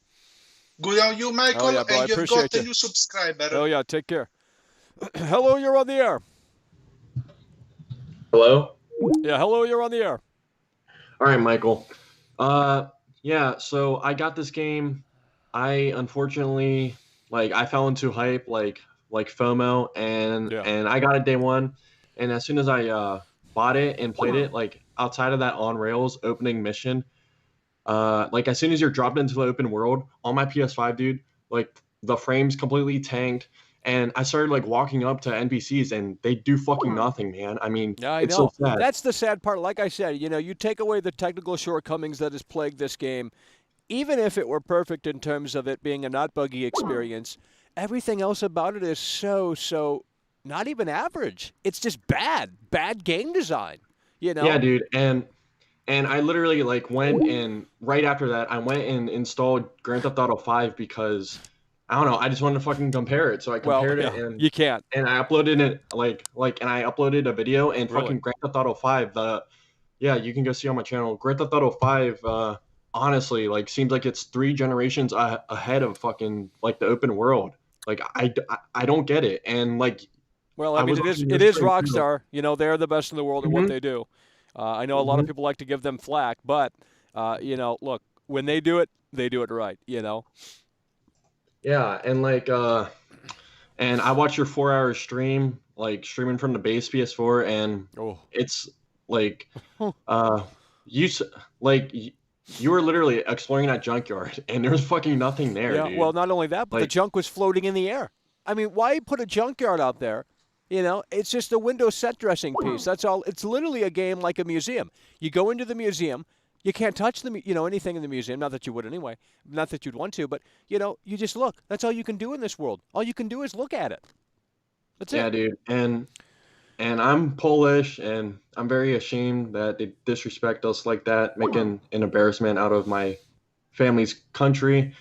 Good on you, Michael, and you've got a new subscriber. Oh, yeah, take care. Hello, you're on the air. Hello? Yeah, hello, you're on the air. All right, Michael. Yeah, so I got this game. I unfortunately, I fell into hype, like FOMO, and I got it day one. And as soon as I bought it and played it, outside of that on rails opening mission, as soon as you're dropped into the open world on my PS5, dude, the frames completely tanked. And I started walking up to NPCs and they do fucking nothing, man. I mean, yeah, I it's know. so sad. That's the sad part. Like I said, you take away the technical shortcomings that has plagued this game, even if it were perfect in terms of it being a not buggy experience, everything else about it is so not even average. It's just bad game design, Yeah, dude. And I literally went and right after that, I went and installed Grand Theft Auto 5 because I don't know. I just wanted to fucking compare it, so I compared it, and you can't. And I uploaded it, and I uploaded a video, and fucking Grand Theft Auto 5. You can go see on my channel. Grand Theft Auto 5, honestly, seems like it's 3 generations ahead of fucking the open world. I don't get it, and Well, I mean, it is Rockstar. They're the best in the world at what they do. I know a lot of people like to give them flack, but look, when they do it right. Yeah, and and I watched your 4-hour stream, streaming from the base PS4, and it's you were literally exploring that junkyard, and there was fucking nothing there. Yeah, dude. well, not only that, but the junk was floating in the air. I mean, why put a junkyard out there? It's just a window set dressing piece. That's all. It's literally a game like a museum. You go into the museum. You can't touch anything in the museum. Not that you would anyway. Not that you'd want to, but you just look. That's all you can do in this world. All you can do is look at it. That's it. Yeah, dude. And I'm Polish, and I'm very ashamed that they disrespect us like that, making an embarrassment out of my family's country.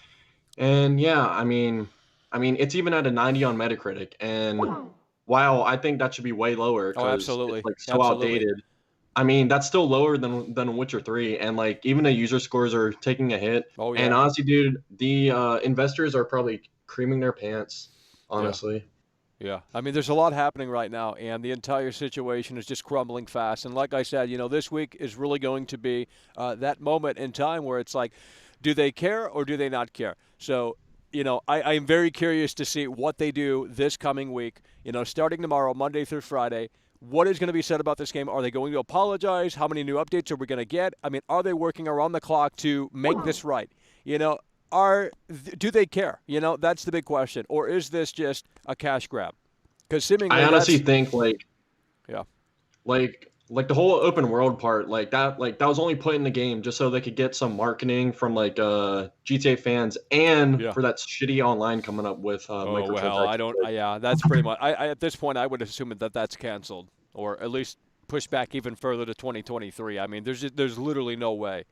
And yeah, I mean, it's even at a 90 on Metacritic, and wow, I think that should be way lower. Oh, absolutely. It's so outdated. I mean, that's still lower than Witcher 3, and even the user scores are taking a hit. Oh, yeah. And honestly, dude, the investors are probably creaming their pants, honestly. Yeah. I mean, there's a lot happening right now, and the entire situation is just crumbling fast. And like I said, this week is really going to be that moment in time where it's do they care or do they not care? So, I am very curious to see what they do this coming week, starting tomorrow, Monday through Friday. What is going to be said about this game? Are they going to apologize? How many new updates are we going to get? I mean, are they working around the clock to make this right? Do they care? That's the big question. Or is this just a cash grab? Because seemingly I honestly think yeah, the whole open world part, that was only put in the game just so they could get some marketing from GTA fans and for that shitty online coming up with microtransactions. Yeah, that's pretty much. I at this point I would assume that that's canceled or at least pushed back even further to 2023. I mean, there's literally no way.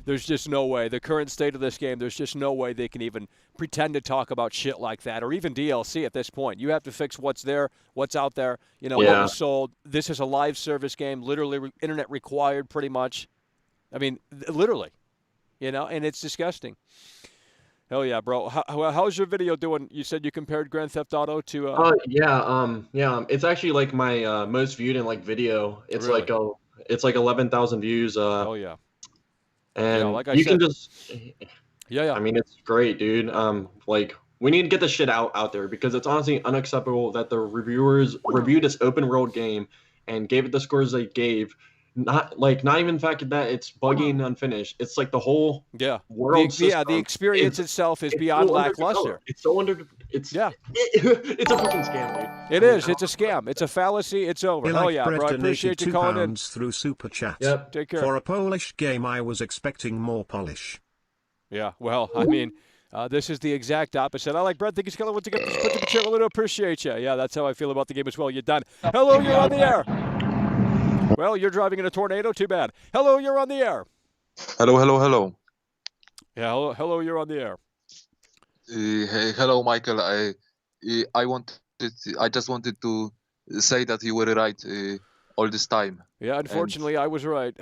There's just no way. The current state of this game, there's just no way they can even pretend to talk about shit like that or even DLC at this point. You have to fix what's there, what's out there, what was sold. This is a live service game, literally internet required pretty much. I mean, literally, and it's disgusting. Hell yeah, bro. How's your video doing? You said you compared Grand Theft Auto to... Yeah. It's actually my most viewed in video. It's Really? it's like 11,000 views. Oh yeah. And yeah, like I you said, can just. Yeah. I mean, it's great, dude. Like we need to get this shit out there because it's honestly unacceptable that the reviewers reviewed this open world game and gave it the scores they gave. Not even the fact that it's buggy and unfinished. It's like the whole world system. The experience itself is it's beyond so lackluster. It's so it's yeah. It's a fucking scam, dude. It is. It's a scam. It's a fallacy. It's over. Hell yeah, bro. I appreciate you calling in. Through super chat. Yep. Take care. For a Polish game, I was expecting more polish. Yeah. Well, I mean, this is the exact opposite. I like Brett. Think he's going to get put to the chair. A little appreciate you. Yeah, that's how I feel about the game as well. You're done. Hello, you're on the air. Well, you're driving in a tornado. Too bad. Hello, you're on the air. Hello. Yeah, hello, you're on the air. Hey, hello, Michael. I just wanted to say that you were right all this time. Yeah, unfortunately, I was right.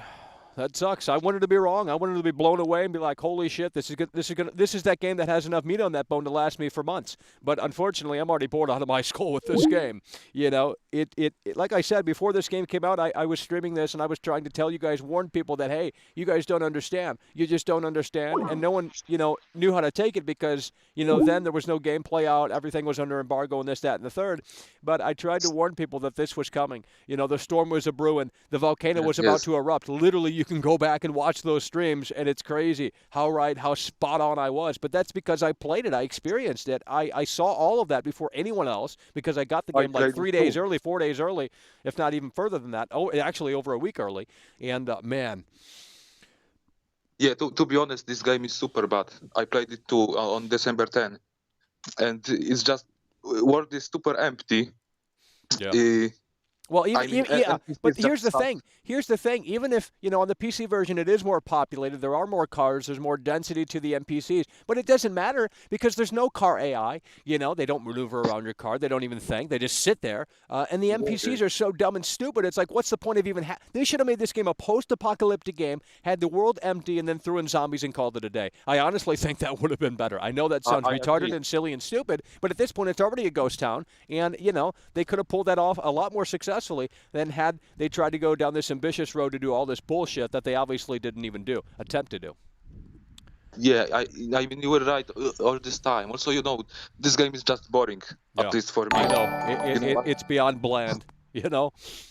That sucks. I wanted to be wrong. I wanted to be blown away and be like, "Holy shit, this is that game that has enough meat on that bone to last me for months." But unfortunately, I'm already bored out of my skull with this game. You know, it like I said before this game came out, I was streaming this and I was trying to tell you guys, warn people that hey, you guys don't understand. You just don't understand, and no one knew how to take it because then there was no gameplay out. Everything was under embargo and this, that, and the third. But I tried to warn people that this was coming. The storm was a brewing. The volcano was about to erupt. Literally, you can go back and watch those streams, and it's crazy how spot on I was. But that's because I played it. I experienced it. I saw all of that before anyone else because I got the game like 3 days early, 4 days early, if not even further than that. Oh, actually over a week early. And, man. Yeah, to be honest, this game is super bad. I played it too on December 10. And it's just, world is super empty. Yeah. Well, but here's the thing. Here's the thing. Even if, on the PC version it is more populated, there are more cars, there's more density to the NPCs, but it doesn't matter because there's no car AI. They don't maneuver around your car. They don't even think. They just sit there. And the NPCs are so dumb and stupid. It's like, what's the point of even they should have made this game a post-apocalyptic game, had the world empty, and then threw in zombies and called it a day. I honestly think that would have been better. I know that sounds retarded and silly and stupid, but at this point it's already a ghost town, and, they could have pulled that off a lot more successfully than had they tried to go down this ambitious road to do all this bullshit that they obviously didn't even attempt to do. Yeah, I mean, you were right all this time. Also, this game is just boring, at least for me. I know. It's beyond bland,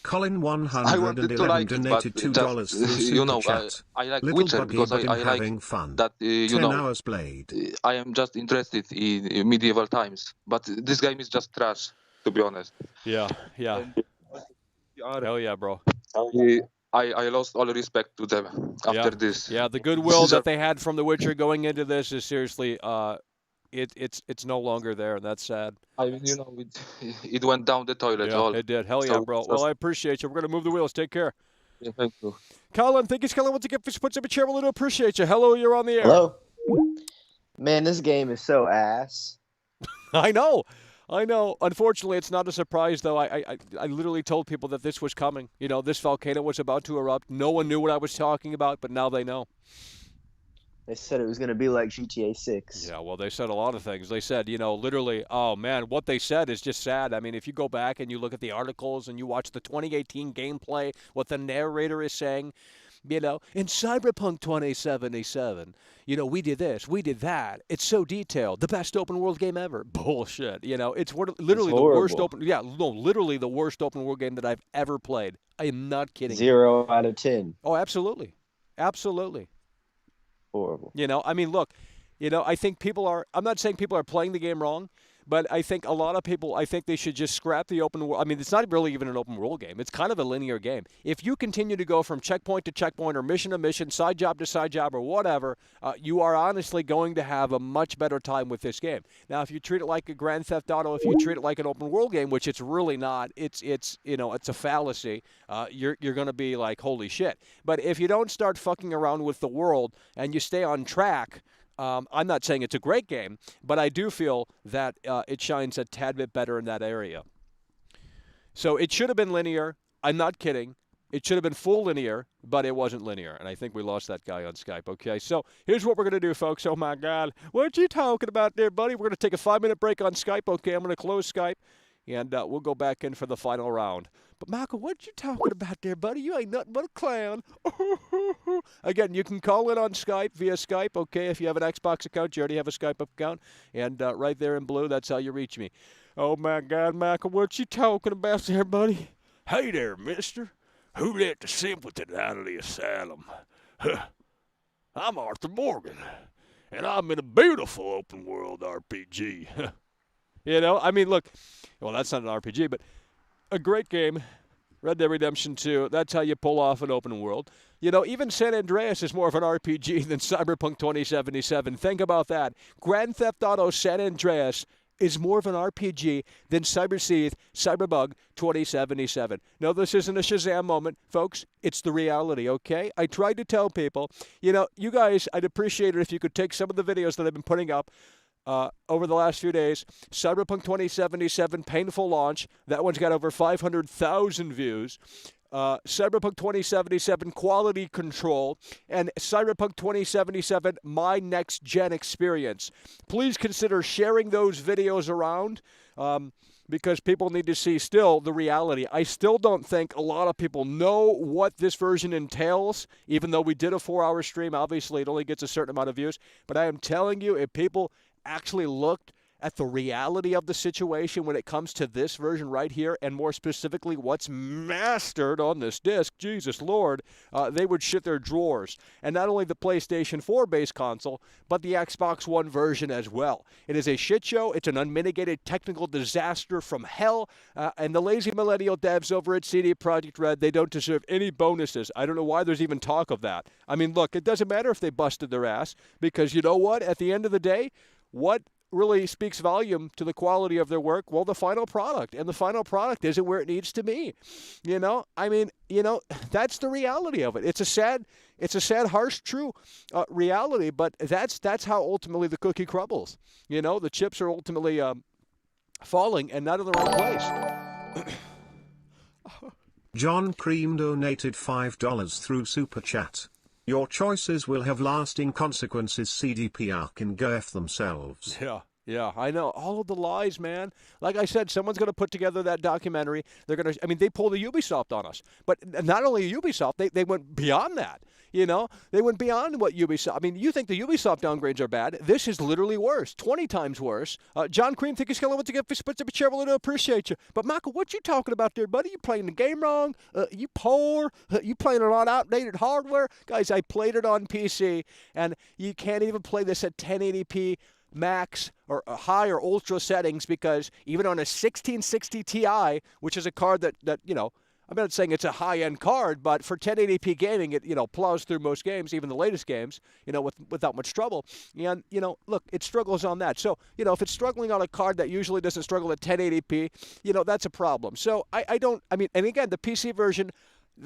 Colin 111 donated $2 through Super Chat. I like Little Witcher Buggy because I having like fun. that, 10 hours played. I am just interested in medieval times, but this game is just trash, to be honest. Yeah. Hell yeah, bro. I lost all respect to them after this. Yeah, the goodwill that they had from The Witcher going into this is seriously, it's no longer there, and that's sad. I mean, it went down the toilet. Yeah, it did. Hell yeah, bro. Well, I appreciate you. We're gonna move the wheels. Take care. Yeah, thank you. Colin, thank you, Colin. Once again, puts up a chair. A little appreciate you. Hello, you're on the air. Hello. Man, this game is so ass. I know. Unfortunately, it's not a surprise, though. I literally told people that this was coming. This volcano was about to erupt. No one knew what I was talking about, but now they know. They said it was going to be like GTA 6. Yeah, well, they said a lot of things. They said, literally, oh, man, what they said is just sad. I mean, if you go back and you look at the articles and you watch the 2018 gameplay, what the narrator is saying, in Cyberpunk 2077, we did this, we did that. It's so detailed. The best open world game ever. Bullshit. It's literally the worst literally the worst open world game that I've ever played. I am not kidding. 0 out of 10. Oh, absolutely. Absolutely. Horrible. I mean, look, I think I'm not saying people are playing the game wrong, but I think a lot of people, they should just scrap the open world. I mean, it's not really even an open world game. It's kind of a linear game. If you continue to go from checkpoint to checkpoint or mission to mission, side job to side job or whatever, you are honestly going to have a much better time with this game. Now, if you treat it like a Grand Theft Auto, if you treat it like an open world game, which it's really not, it's a fallacy, you're going to be like, holy shit. But if you don't start fucking around with the world and you stay on track, I'm not saying it's a great game, but I do feel that it shines a tad bit better in that area. So it should have been linear. I'm not kidding. It should have been full linear, but it wasn't linear. And I think we lost that guy on Skype. Okay, so here's what we're going to do, folks. Oh, my God. What you talking about there, buddy? We're going to take a 5-minute break on Skype. Okay, I'm going to close Skype. and we'll go back in for the final round. But, Michael, what you talking about there, buddy? You ain't nothing but a clown. Again, you can call in on Skype, via Skype, okay? If you have an Xbox account, you already have a Skype account. And right there in blue, that's how you reach me. Oh, my God, Michael, what you talking about there, buddy? Hey there, mister. Who let the simpleton out of the asylum? I'm Arthur Morgan, and I'm in a beautiful open world RPG. You know, I mean, look, well, that's not an RPG, but a great game. Red Dead Redemption 2, that's how you pull off an open world. You know, even San Andreas is more of an RPG than Cyberpunk 2077. Think about that. Grand Theft Auto San Andreas is more of an RPG than Cyberbug 2077. No, this isn't a Shazam moment, folks. It's the reality, okay? I tried to tell people, you know, you guys, I'd appreciate it if you could take some of the videos that I've been putting up over the last few days. Cyberpunk 2077, painful launch. That one's got over 500,000 views. Cyberpunk 2077 quality control, and Cyberpunk 2077 my next gen experience. Please consider sharing those videos around because people need to see still the reality. I still don't think a lot of people know what this version entails, even though we did a 4-hour stream. Obviously, it only gets a certain amount of views. But I am telling you, if people actually looked at the reality of the situation when it comes to this version right here, and more specifically what's mastered on this disc, Jesus Lord, they would shit their drawers. And not only the PlayStation 4 base console, but the Xbox One version as well. It is a shit show. It's an unmitigated technical disaster from hell. And the lazy millennial devs over at CD Projekt Red, they don't deserve any bonuses. I don't know why there's even talk of that. I mean, look, it doesn't matter if they busted their ass, because you know what? At the end of the day, what really speaks volume to the quality of their work? Well, the final product. And the final product isn't where it needs to be. You know, I mean, you know, that's the reality of it. It's a sad, harsh, true reality, but that's how ultimately the cookie crumbles. You know, the chips are ultimately falling and not in the right place. John Cream donated $5 through Super Chat. Your choices will have lasting consequences. CDPR can go F themselves. Yeah, I know. All of the lies, man. Like I said, someone's going to put together that documentary. They're going to, I mean, they pulled a Ubisoft on us. But not only Ubisoft, they went beyond that. You know, they went beyond what Ubisoft. I mean, you think the Ubisoft downgrades are bad. This is literally worse, 20 times worse. John Cream, think he's going to get puts up a chair. Well, appreciate you. But Michael, what you talking about there, buddy? You playing the game wrong? You poor? You playing it on outdated hardware? Guys, I played it on PC, and you can't even play this at 1080p max or high or ultra settings, because even on a 1660 Ti, which is a card that you know, I'm not saying it's a high-end card, but for 1080p gaming, it, you know, plows through most games, even the latest games, you know, without much trouble. And, you know, look, it struggles on that. So, you know, if it's struggling on a card that usually doesn't struggle at 1080p, you know, that's a problem. So I mean, and again, the PC version,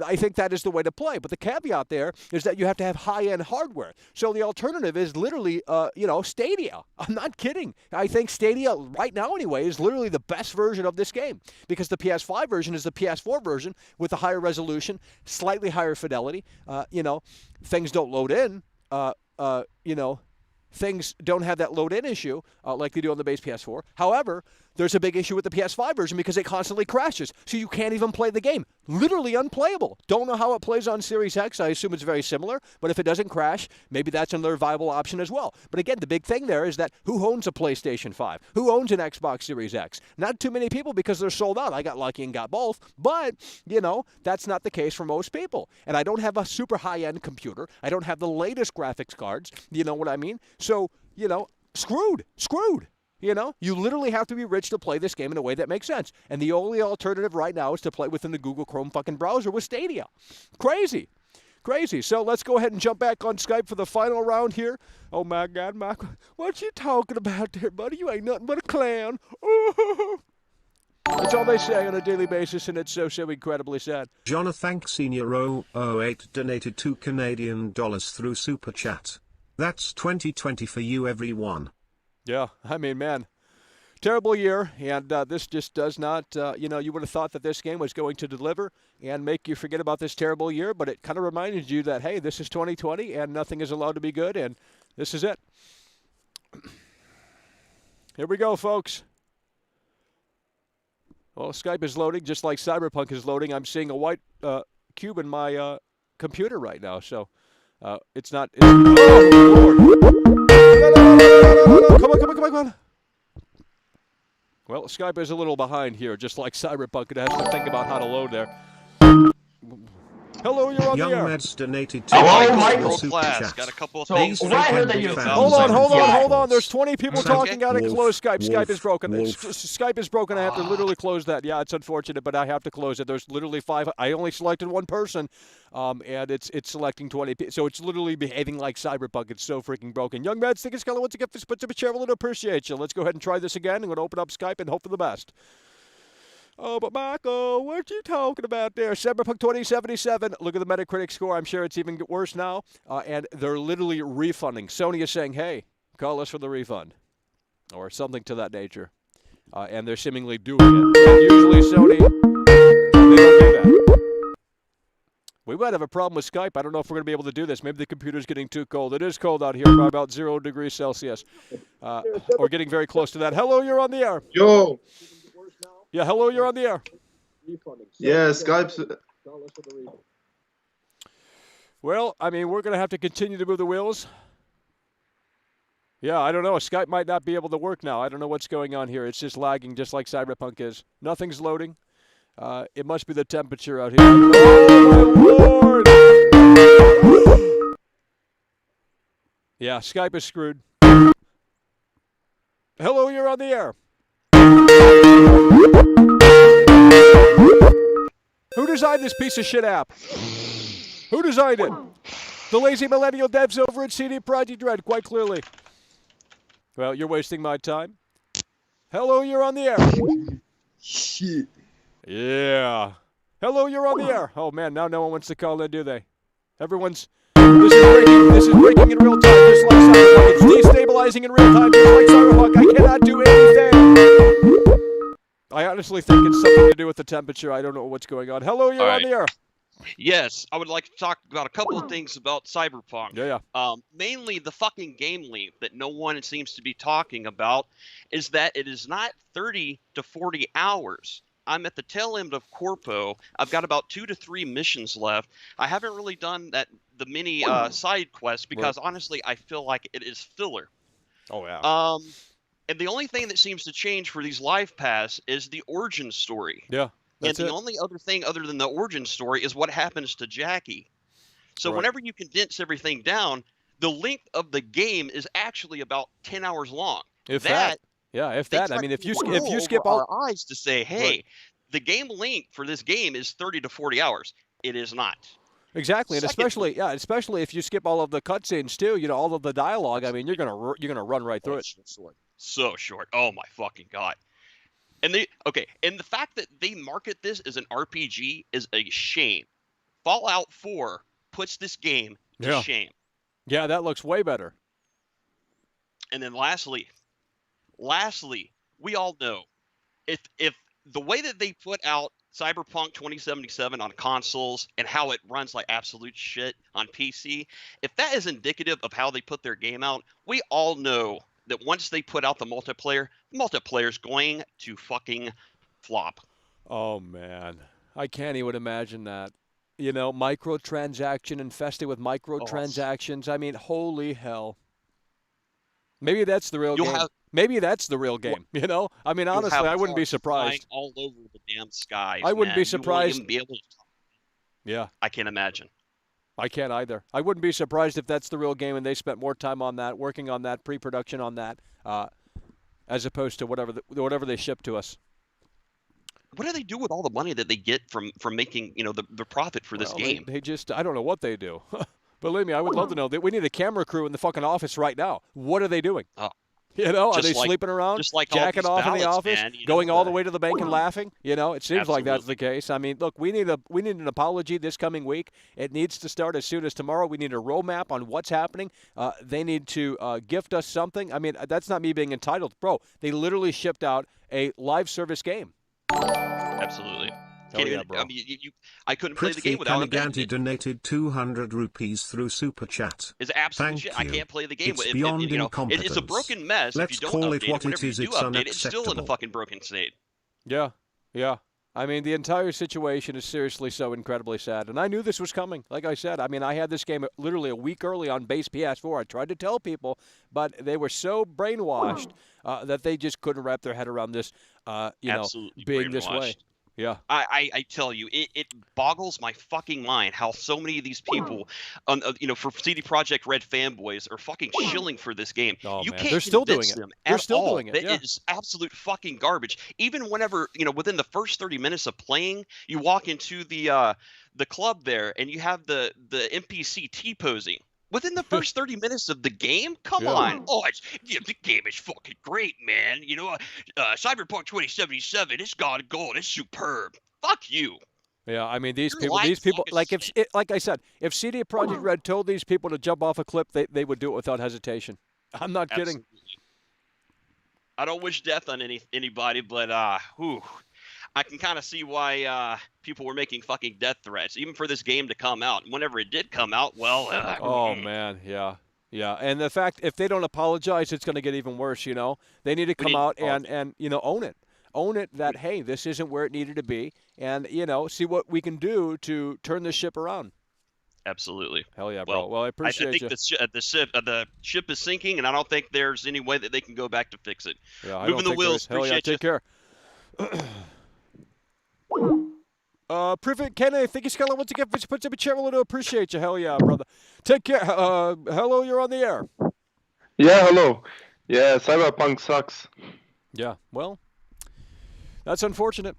I think that is the way to play. But the caveat there is that you have to have high-end hardware. So the alternative is literally, you know, Stadia. I'm not kidding. I think Stadia, right now anyway, is literally the best version of this game, because the PS5 version is the PS4 version with a higher resolution, slightly higher fidelity. You know, things don't load in. You know, things don't have that load-in issue like they do on the base PS4. However, there's a big issue with the PS5 version because it constantly crashes, so you can't even play the game. Literally unplayable. Don't know how it plays on Series X. I assume it's very similar, but if it doesn't crash, maybe that's another viable option as well. But again, the big thing there is that who owns a PlayStation 5? Who owns an Xbox Series X? Not too many people, because they're sold out. I got lucky and got both, but, you know, that's not the case for most people. And I don't have a super high-end computer. I don't have the latest graphics cards. You know what I mean? So, you know, screwed. You know, you literally have to be rich to play this game in a way that makes sense. And the only alternative right now is to play within the Google Chrome fucking browser with Stadia. Crazy. So let's go ahead and jump back on Skype for the final round here. Oh, my God, Michael, what you talking about there, buddy? You ain't nothing but a clown. That's all they say on a daily basis, and it's so incredibly sad. Jonathan Senior 008 donated $2 Canadian through Super Chat. That's 2020 for you, everyone. Yeah, I mean, man, terrible year, and this just does not, you know, you would have thought that this game was going to deliver and make you forget about this terrible year, but it kind of reminded you that, hey, this is 2020, and nothing is allowed to be good, and this is it. Here we go, folks. Well, Skype is loading just like Cyberpunk is loading. I'm seeing a white cube in my computer right now, so it's not. Oh, Lord. No. Come on. Well, Skype is a little behind here, just like Cyberpunk. It has to think about how to load there. Hello, you're on the air. Young Meds donated Hello, Michael. World Class. Got a couple of so, things. Hold on. There's 20 people talking. Gotta close Skype. Skype is broken. Skype is broken. I have to literally close that. Yeah, it's unfortunate, but I have to close it. There's literally 5. I only selected one person, and it's selecting 20 people. So it's literally behaving like Cyberpunk. It's so freaking broken. Young Meds, think it's kind of wants to get this, but to share a little appreciate you. Let's go ahead and try this again. I'm going to open up Skype and hope for the best. Oh, but Michael, what you talking about there? Cyberpunk 2077. Look at the Metacritic score. I'm sure it's even worse now. And they're literally refunding. Sony is saying, hey, call us for the refund. Or something to that nature. And they're seemingly doing it. And usually Sony, they don't do that. We might have a problem with Skype. I don't know if we're going to be able to do this. Maybe the computer's getting too cold. It is cold out here by about 0 degrees Celsius. Or getting very close to that. Hello, you're on the air. Yo. Yeah, hello, you're on the air. Yeah, Skype's... Well, I mean, we're going to have to continue to move the wheels. Yeah, I don't know. Skype might not be able to work now. I don't know what's going on here. It's just lagging just like Cyberpunk is. Nothing's loading. It must be the temperature out here. Oh, my Lord! Yeah, Skype is screwed. Hello, you're on the air. Who designed this piece of shit app? Who designed it? The lazy millennial devs over at CD Projekt Red, quite clearly. Well, you're wasting my time. Hello, you're on the air. Shit. Yeah. Hello, you're on the air. Oh, man, now no one wants to call in, do they? Everyone's... This is breaking in real time, just like Cyberpunk. It's destabilizing in real time, just like Cyberpunk. I cannot do anything. I honestly think it's something to do with the temperature. I don't know what's going on. Hello, you're on the air. Yes, I would like to talk about a couple of things about Cyberpunk. Yeah. Mainly the fucking game length that no one seems to be talking about is that it is not 30 to 40 hours. I'm at the tail end of Corpo. I've got about 2 to 3 missions left. I haven't really done the mini side quests because honestly, I feel like it is filler. Oh yeah. And the only thing that seems to change for these live pass is the origin story. Yeah. And the only other thing other than the origin story is what happens to Jackie. So whenever you condense everything down, the length of the game is actually about 10 hours long. If that. Yeah, if that. I mean, if you skip all our eyes to say, hey, the game length for this game is 30 to 40 hours. It is not. Exactly, and especially if you skip all of the cutscenes too. You know, all of the dialogue. I mean, you're gonna run right through it. So short. Oh my fucking god. And and the fact that they market this as an RPG is a shame. Fallout 4 puts this game to shame. Yeah, that looks way better. And then lastly, we all know if the way that they put out Cyberpunk 2077 on consoles and how it runs like absolute shit on PC, if that is indicative of how they put their game out, we all know that once they put out the multiplayer's going to fucking flop. Oh man, I can't even imagine that. You know, microtransaction infested with microtransactions. I mean, holy hell. Maybe that's the real game. Maybe that's the real game. You know, I mean, honestly, I wouldn't be surprised. All over the damn skies. I wouldn't be surprised. You won't even be able to talk. Yeah, I can't imagine. I can't either. I wouldn't be surprised if that's the real game and they spent more time on that, working on that, pre-production on that, as opposed to whatever they ship to us. What do they do with all the money that they get from making, you know, the profit for this game? They just, I don't know what they do. Believe me, I would love to know. We need a camera crew in the fucking office right now. What are they doing? You know, are they sleeping around, just like jacking off in the office, man, going all the way to the bank and laughing? You know, it seems like that's the case. I mean, look, we need an apology this coming week. It needs to start as soon as tomorrow. We need a roadmap on what's happening. They need to gift us something. I mean, that's not me being entitled. Bro, they literally shipped out a live service game. Absolutely. Bro. I mean, I couldn't play the game without it. Donated 200 rupees through Super Chat. It's absolute shit. I can't play the game. It's beyond incompetence. It's a broken mess. Let's if you don't call update it what whenever it is. you do It's update, it's still in a unacceptable. fucking broken state. Yeah. Yeah. I mean, the entire situation is seriously so incredibly sad. And I knew this was coming. Like I said, I mean, I had this game literally a week early on base PS4. I tried to tell people, but they were so brainwashed that they just couldn't wrap their head around this, Absolutely being this way. brainwashed. Yeah. I tell you, it boggles my fucking mind how so many of these people, for CD Projekt Red fanboys are fucking shilling for this game. Oh, You man. can't They're still doing convince it. them They're at still all. doing it, yeah. It is absolute fucking garbage. Even whenever, within the first 30 minutes of playing, you walk into the club there and you have the NPC T-posing. Within the first 30 minutes of the game? Come on. Oh, the game is fucking great, man. Cyberpunk 2077, it's gone gold. It's superb. Fuck you. Yeah, I mean, these You're people, lying like like I said, if CD Projekt Red told these people to jump off a cliff, they would do it without hesitation. I'm not kidding. Absolutely. I don't wish death on anybody, but I can kind of see why people were making fucking death threats, even for this game to come out. Whenever it did come out, well. Oh man, yeah. And the fact if they don't apologize, it's going to get even worse. They need to come out and own it that hey, this isn't where it needed to be, and see what we can do to turn this ship around. Absolutely. Hell yeah, bro. Well, I appreciate I think you. the ship is sinking, and I don't think there's any way that they can go back to fix it. Yeah, I Moving don't the think there wheels. is. Hell yeah, Appreciate you. take care. Perfect, Ken, I think he's got once again for puts up a chair. I appreciate you. Hell yeah, brother. Take care. Hello, you're on the air. Yeah, hello. Yeah, Cyberpunk sucks. Yeah, well, that's unfortunate.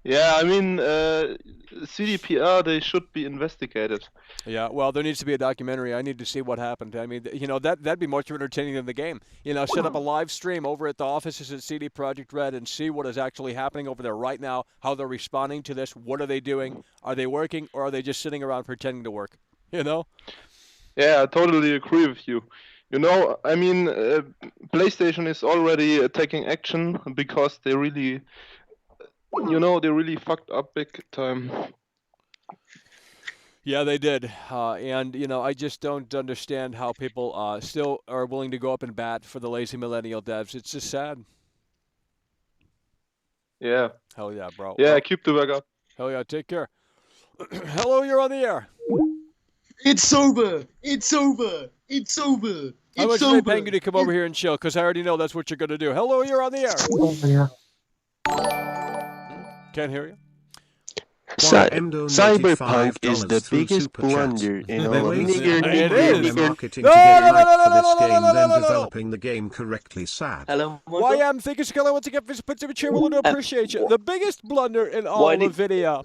Yeah, I mean, CDPR, they should be investigated. Yeah, well, there needs to be a documentary. I need to see what happened. I mean, that'd be much more entertaining than the game. Set up a live stream over at the offices at CD Projekt Red and see what is actually happening over there right now, how they're responding to this, what are they doing, are they working, or are they just sitting around pretending to work? Yeah, I totally agree with you. I mean, PlayStation is already taking action because they really, they really fucked up big time. Yeah, they did. And I just don't understand how people still are willing to go up and bat for the lazy millennial devs. It's just sad. Yeah. Hell yeah, bro. Yeah, keep the work up. Hell yeah, take care. Hello, you're on the air. It's over. It's over. It's over. How much It's are they over. paying you to come over here and chill? Because I already know that's what you're going to do. Hello, you're on the air. Can't hear you. Cyberpunk is the biggest blunder in all of It is. marketing to get hype for this game, then developing the game correctly. Sad. Hello, YM, thank you, Skella. Once again, put some cheer. We'll appreciate you. The biggest blunder in all of video.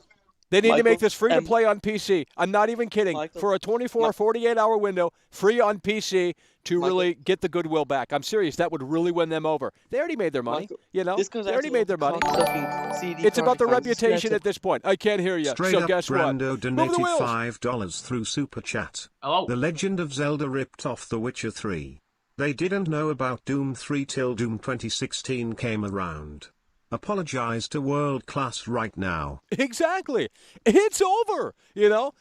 They need to make this free to play on PC. I'm not even kidding. For a 24 or 48-hour window, free on PC to really get the goodwill back. I'm serious. That would really win them over. They already made their money. They already made their money. It's about the reputation at this point. I can't hear you. Straight So up guess what? Brando Move the donated wheels. $5 through Super Chat. Hello. The Legend of Zelda ripped off The Witcher 3. They didn't know about Doom 3 till Doom 2016 came around. Apologize to World Class right now. Exactly. It's over,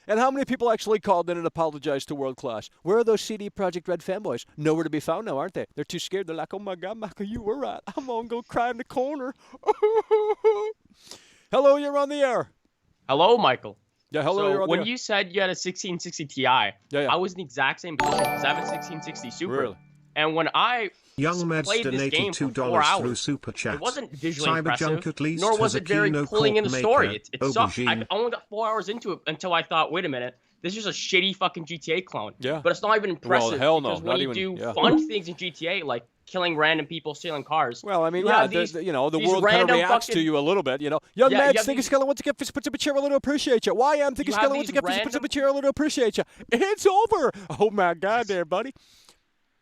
And how many people actually called in and apologized to World Class? Where are those CD Projekt Red fanboys? Nowhere to be found now, aren't they? They're too scared. They're like, oh my God, Michael, you were right. I'm going to go cry in the corner. Hello, you're on the air. Hello, Michael. Yeah, hello, so you're on the when air. you said you had a 1660 Ti, I was in the exact same position because I have a 1660 Super. Really? And when I Young Meds played this donated game for 4 $2 hours, through Super Chat. it wasn't visually Cyberjunk impressive, at least nor was has a it very Kino pulling in the Corp story. maker, It sucked. I Aubergine. only got 4 hours into it until I thought, wait a minute, this is a shitty fucking GTA clone. Yeah. But it's not even impressive Well, hell no, because when not you even- do yeah. fun things in GTA, like killing random people, stealing cars. Well, I mean, you yeah, have these, the these world kind of random reacts to fucking- you a little bit, Young Yeah, man, you have thank you, these- Skella. Once again, put some cheer. A little appreciate you. YM, thank you, You have Skella. Once these again, put some random- cheer. A little appreciate you. It's over. Oh my God, there, buddy.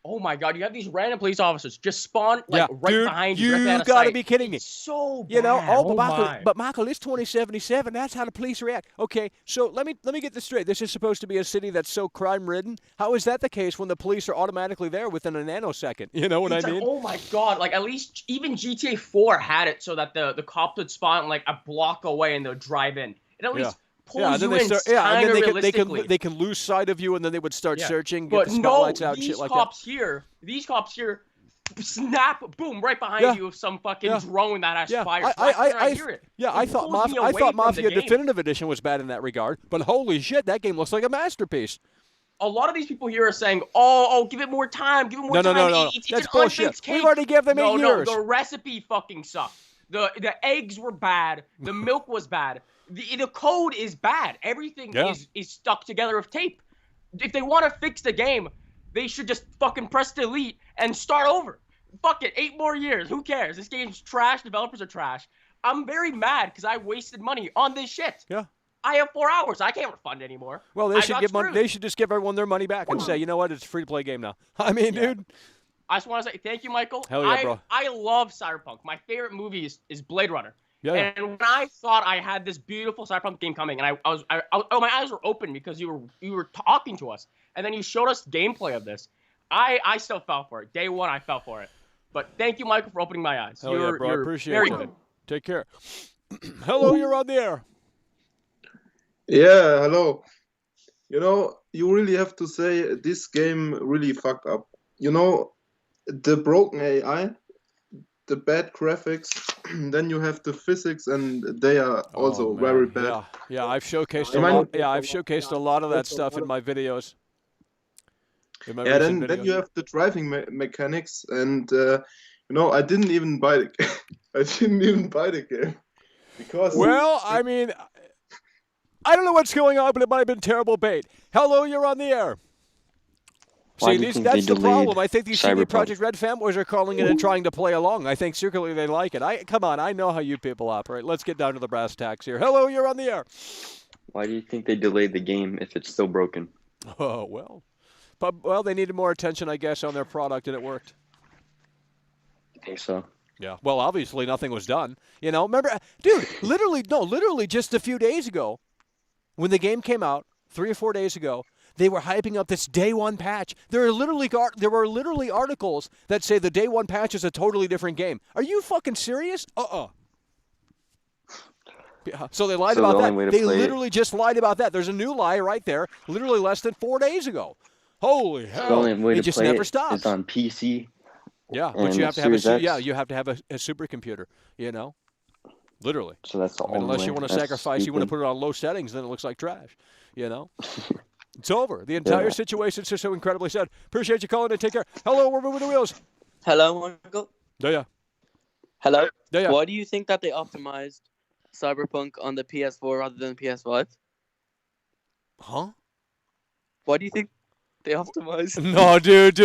Oh my God, you have these random police officers just spawn Yeah, right dude, behind you. you directly out of gotta sight. be kidding me. It's so bad. You know, oh but Michael, it's 2077. That's how the police react. Okay, so let me get this straight. This is supposed to be a city that's so crime-ridden. How is that the case when the police are automatically there within a nanosecond? You know what It's I mean? like, oh my God, like at least even GTA 4 had it so that the cops would spawn like a block away and they'll drive in. It at least pulls and then you they in start, and kind then of they realistically. can they can lose sight of you, and then they would start Yeah. searching, get But the spotlights no, out, and these shit like cops here, snap, boom, right behind you of some fucking drone that has fire. I hear it. Yeah, I thought Mafia Definitive Edition was bad in that regard, but holy shit, that game looks like a masterpiece. A lot of these people here are saying, "Oh, give it more time, give it more time." No. That's bullshit. We've already given them 8 years. No, the recipe fucking sucked. The eggs were bad. The milk was bad. The code is bad. Everything is stuck together with tape. If they want to fix the game, they should just fucking press delete and start over. Fuck it, 8 more years. Who cares? This game's trash. Developers are trash. I'm very mad because I wasted money on this shit. Yeah. I have 4 hours. I can't refund anymore. Well, they should give money. They should just give everyone their money back and say, you know what, it's a free-to-play game now. I mean, dude. I just want to say thank you, Michael. Hell yeah, bro. I love Cyberpunk. My favorite movie is Blade Runner. Yeah. And when I thought I had this beautiful Cyberpunk game coming, and my eyes were open because you were talking to us, and then you showed us gameplay of this. I still fell for it. Day one, I fell for it. But thank you, Michael, for opening my eyes. Hell yeah, bro. I appreciate very it. good. Take care. Hello, you're on the air. Yeah, hello. You know, you really have to say this game really fucked up. You know, the broken AI, the bad graphics, then you have the physics, and they are also very bad. Yeah, I've showcased a lot. Yeah, I've showcased a lot of that stuff in my videos. Then you have the driving mechanics, and you know, I didn't even buy the I didn't even buy the game because. Well, I mean, I don't know what's going on, but it might have been terrible bait. Hello, you're on the air. Why See, that's the problem. I think these CD Projekt Red fanboys are calling it and trying to play along. I think secretly they like it. Come on, I know how you people operate. Let's get down to the brass tacks here. Hello, you're on the air. Why do you think they delayed the game if it's still broken? Oh, well. Well, they needed more attention, I guess, on their product, and it worked. I think so. Yeah. Well, obviously nothing was done. You know, remember, dude, literally just a few days ago, when the game came out, 3 or 4 days ago, they were hyping up this day one patch. There were literally articles that say the day one patch is a totally different game. Are you fucking serious? Yeah. So they lied about that. They literally just lied about that. There's a new lie right there, literally less than 4 days ago. Holy hell! The only way to just play never it stops. is on PC. Yeah, but you have to have you have to have a supercomputer. You know, literally. So that's the only unless way. you want to sacrifice, you want to put it on low settings, then it looks like trash. You know. It's over. The entire situation's just so incredibly sad. Appreciate you calling in. Take care. Hello, we're moving the wheels. Hello, Michael. Yeah. Hello. Yeah. Why do you think that they optimized Cyberpunk on the PS4 rather than PS5? Huh? Why do you think they optimized? No, dude,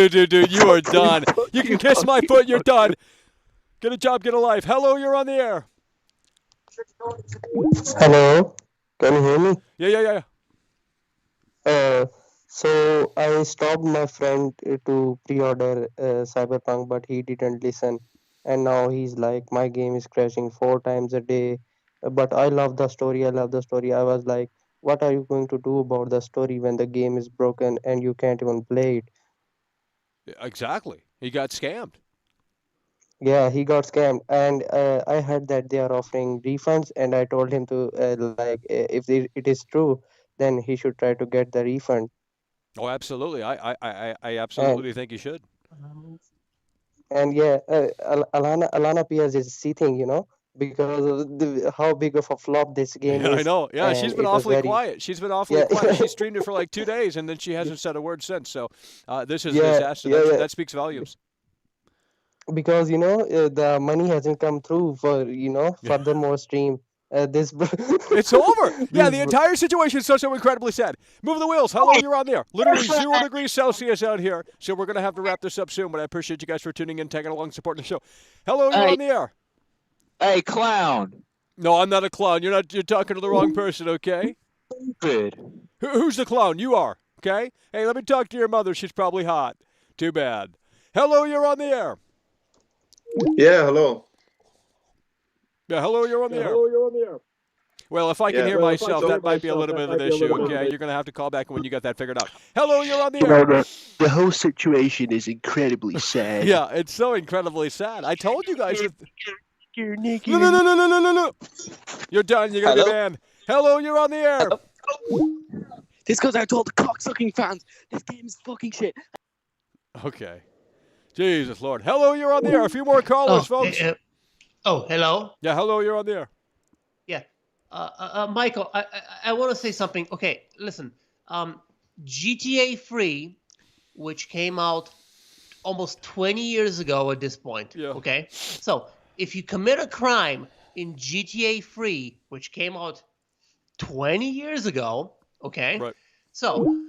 you are done. You can kiss my foot. You're done. Get a job, get a life. Hello, you're on the air. Hello. Can you hear me? Yeah. So I stopped my friend to pre-order Cyberpunk, but he didn't listen, and now he's like, my game is crashing 4 times a day, but I love the story. I was like, what are you going to do about the story when the game is broken and you can't even play it? Exactly. He got scammed. Yeah, he got scammed, and I heard that they are offering refunds, and I told him to if it is true, then he should try to get the refund. Oh, absolutely. I absolutely think he should. And yeah, Alana Pierce is seething, you know, because of how big of a flop this game is. I know. Yeah, she's been awfully quiet. She's been awfully quiet. She streamed it for like 2 days, and then she hasn't said a word since. So this is a disaster. That speaks volumes. Because, you know, the money hasn't come through for, you know, furthermore stream. It's over. Yeah, the entire situation is so incredibly sad. Move the wheels. Hello, you're on there. Literally 0 degrees Celsius out here. So we're going to have to wrap this up soon, but I appreciate you guys for tuning in, tagging along, supporting the show. Hello, you're on the air. Hey, clown. No, I'm not a clown. You're talking to the wrong person, okay? Good. Who's the clown? You are, okay? Hey, let me talk to your mother. She's probably hot. Too bad. Hello, you're on the air. Yeah, hello. Yeah, hello, you're on the air. Well, if I can hear myself, that might be a little bit of an issue, okay? You're going to have to call back when you get that figured out. Hello, you're on the air. The whole situation is incredibly sad. Yeah, it's so incredibly sad. I told you guys. No. You're done. You're going to be banned. Hello, you're on the air. This goes out to all the cocksucking fans. This game is fucking shit. Okay. Jesus Lord. Hello, you're on the air. A few more callers, folks. Hello. Yeah, hello, you're on the air. Yeah. Michael, I want to say something. Okay, listen. GTA 3, which came out almost 20 years ago at this point. Yeah. Okay. So if you commit a crime in GTA 3, which came out 20 years ago, okay. Right. So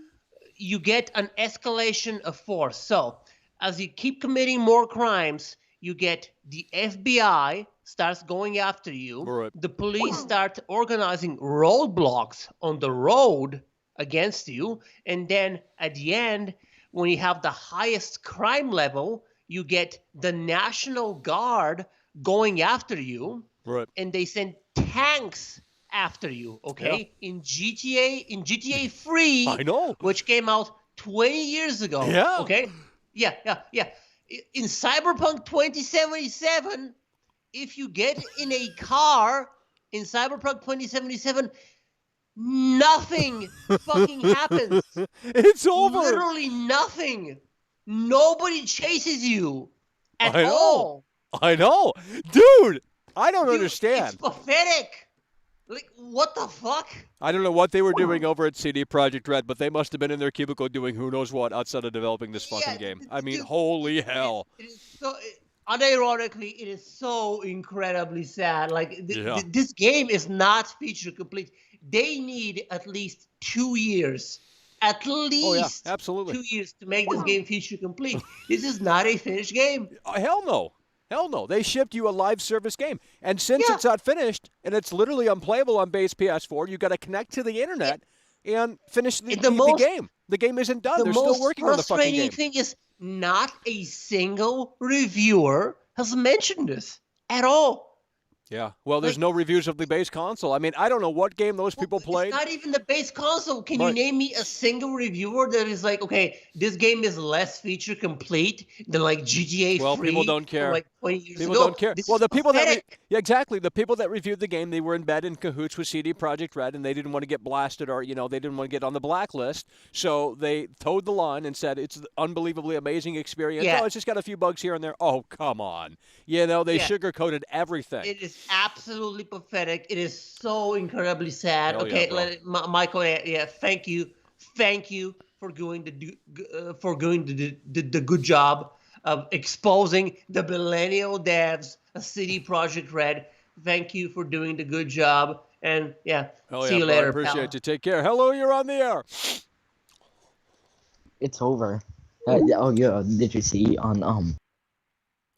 you get an escalation of force. So as you keep committing more crimes, you get the FBI starts going after you. Right. The police start organizing roadblocks on the road against you. And then at the end, when you have the highest crime level, you get the National Guard going after you. Right. And they send tanks after you, okay? Yeah. In GTA 3, I know, which came out 20 years ago. Yeah. Okay? Yeah. In Cyberpunk 2077, if you get in a car in Cyberpunk 2077, nothing fucking happens. It's over. Literally nothing. Nobody chases you at I know. all. I know. Dude, I don't understand. It's pathetic. Like, what the fuck? I don't know what they were doing over at CD Projekt Red, but they must have been in their cubicle doing who knows what outside of developing this fucking game. I mean, holy hell. It is so, unironically, it is so incredibly sad. Like, this game is not feature complete. They need at least 2 years. At least absolutely. 2 years to make this game feature complete. This is not a finished game. Hell no. Hell no. They shipped you a live service game. And since it's not finished, and it's literally unplayable on base PS4, you got to connect to the internet and finish the game. The game isn't done. They're still working on the fucking game. The most frustrating thing is not a single reviewer has mentioned this at all. Yeah. Well, there's no reviews of the base console. I mean, I don't know what game those people played. It's not even the base console. Can you name me a single reviewer that is like, okay, this game is less feature complete than like GTA 3? Well, people don't care. Like 20 years People ago? don't care. This Well, the is people pathetic. exactly. The people that reviewed the game, they were in bed in cahoots with CD Projekt Red, and they didn't want to get blasted or, they didn't want to get on the blacklist. So they towed the line and said it's an unbelievably amazing experience. Yeah. Oh, it's just got a few bugs here and there. Oh, come on. They sugarcoated everything. It is absolutely pathetic. It is so incredibly sad. Hell Okay, yeah, Michael. Yeah, thank you for doing the good job of exposing the millennial devs of CD Projekt Red. Thank you for doing the good job. And see you later. I appreciate pal. you. Take care. Hello, you're on the air. It's over. Did you see on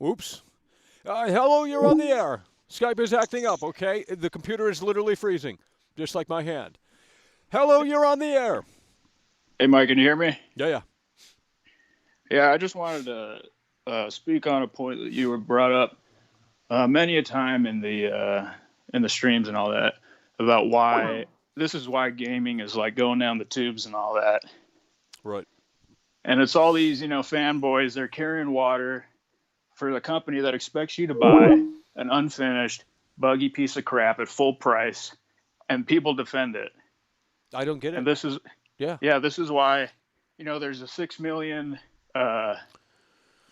Oops. Hello, you're on the air. Skype is acting up, okay? The computer is literally freezing, just like my hand. Hello, you're on the air. Hey, Mike, can you hear me? Yeah. Yeah, I just wanted to speak on a point that you were brought up many a time in the streams and all that about why this is why gaming is like going down the tubes and all that. Right. And it's all these, fanboys. They're carrying water for the company that expects you to buy an unfinished, buggy piece of crap at full price, and people defend it. I don't get it. And this is, this is why, there's a 6 million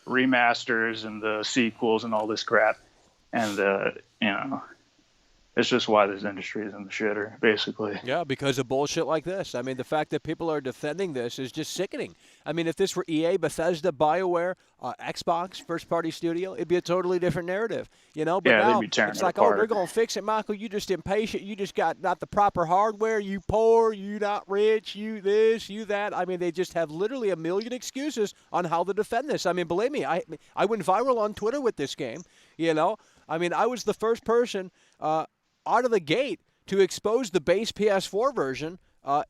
remasters and the sequels and all this crap, and it's just why this industry is in the shitter, basically. Yeah, because of bullshit like this. I mean, the fact that people are defending this is just sickening. I mean, if this were EA, Bethesda, BioWare, Xbox, first-party studio, it'd be a totally different narrative, But now they'd be tearing it's it like, apart. oh, we're going to fix it, Michael. You just impatient. You just got not the proper hardware. You poor. You not rich. You this. You that. I mean, they just have literally a million excuses on how to defend this. I mean, believe me, I went viral on Twitter with this game. I mean, I was the first person out of the gate to expose the base PS4 version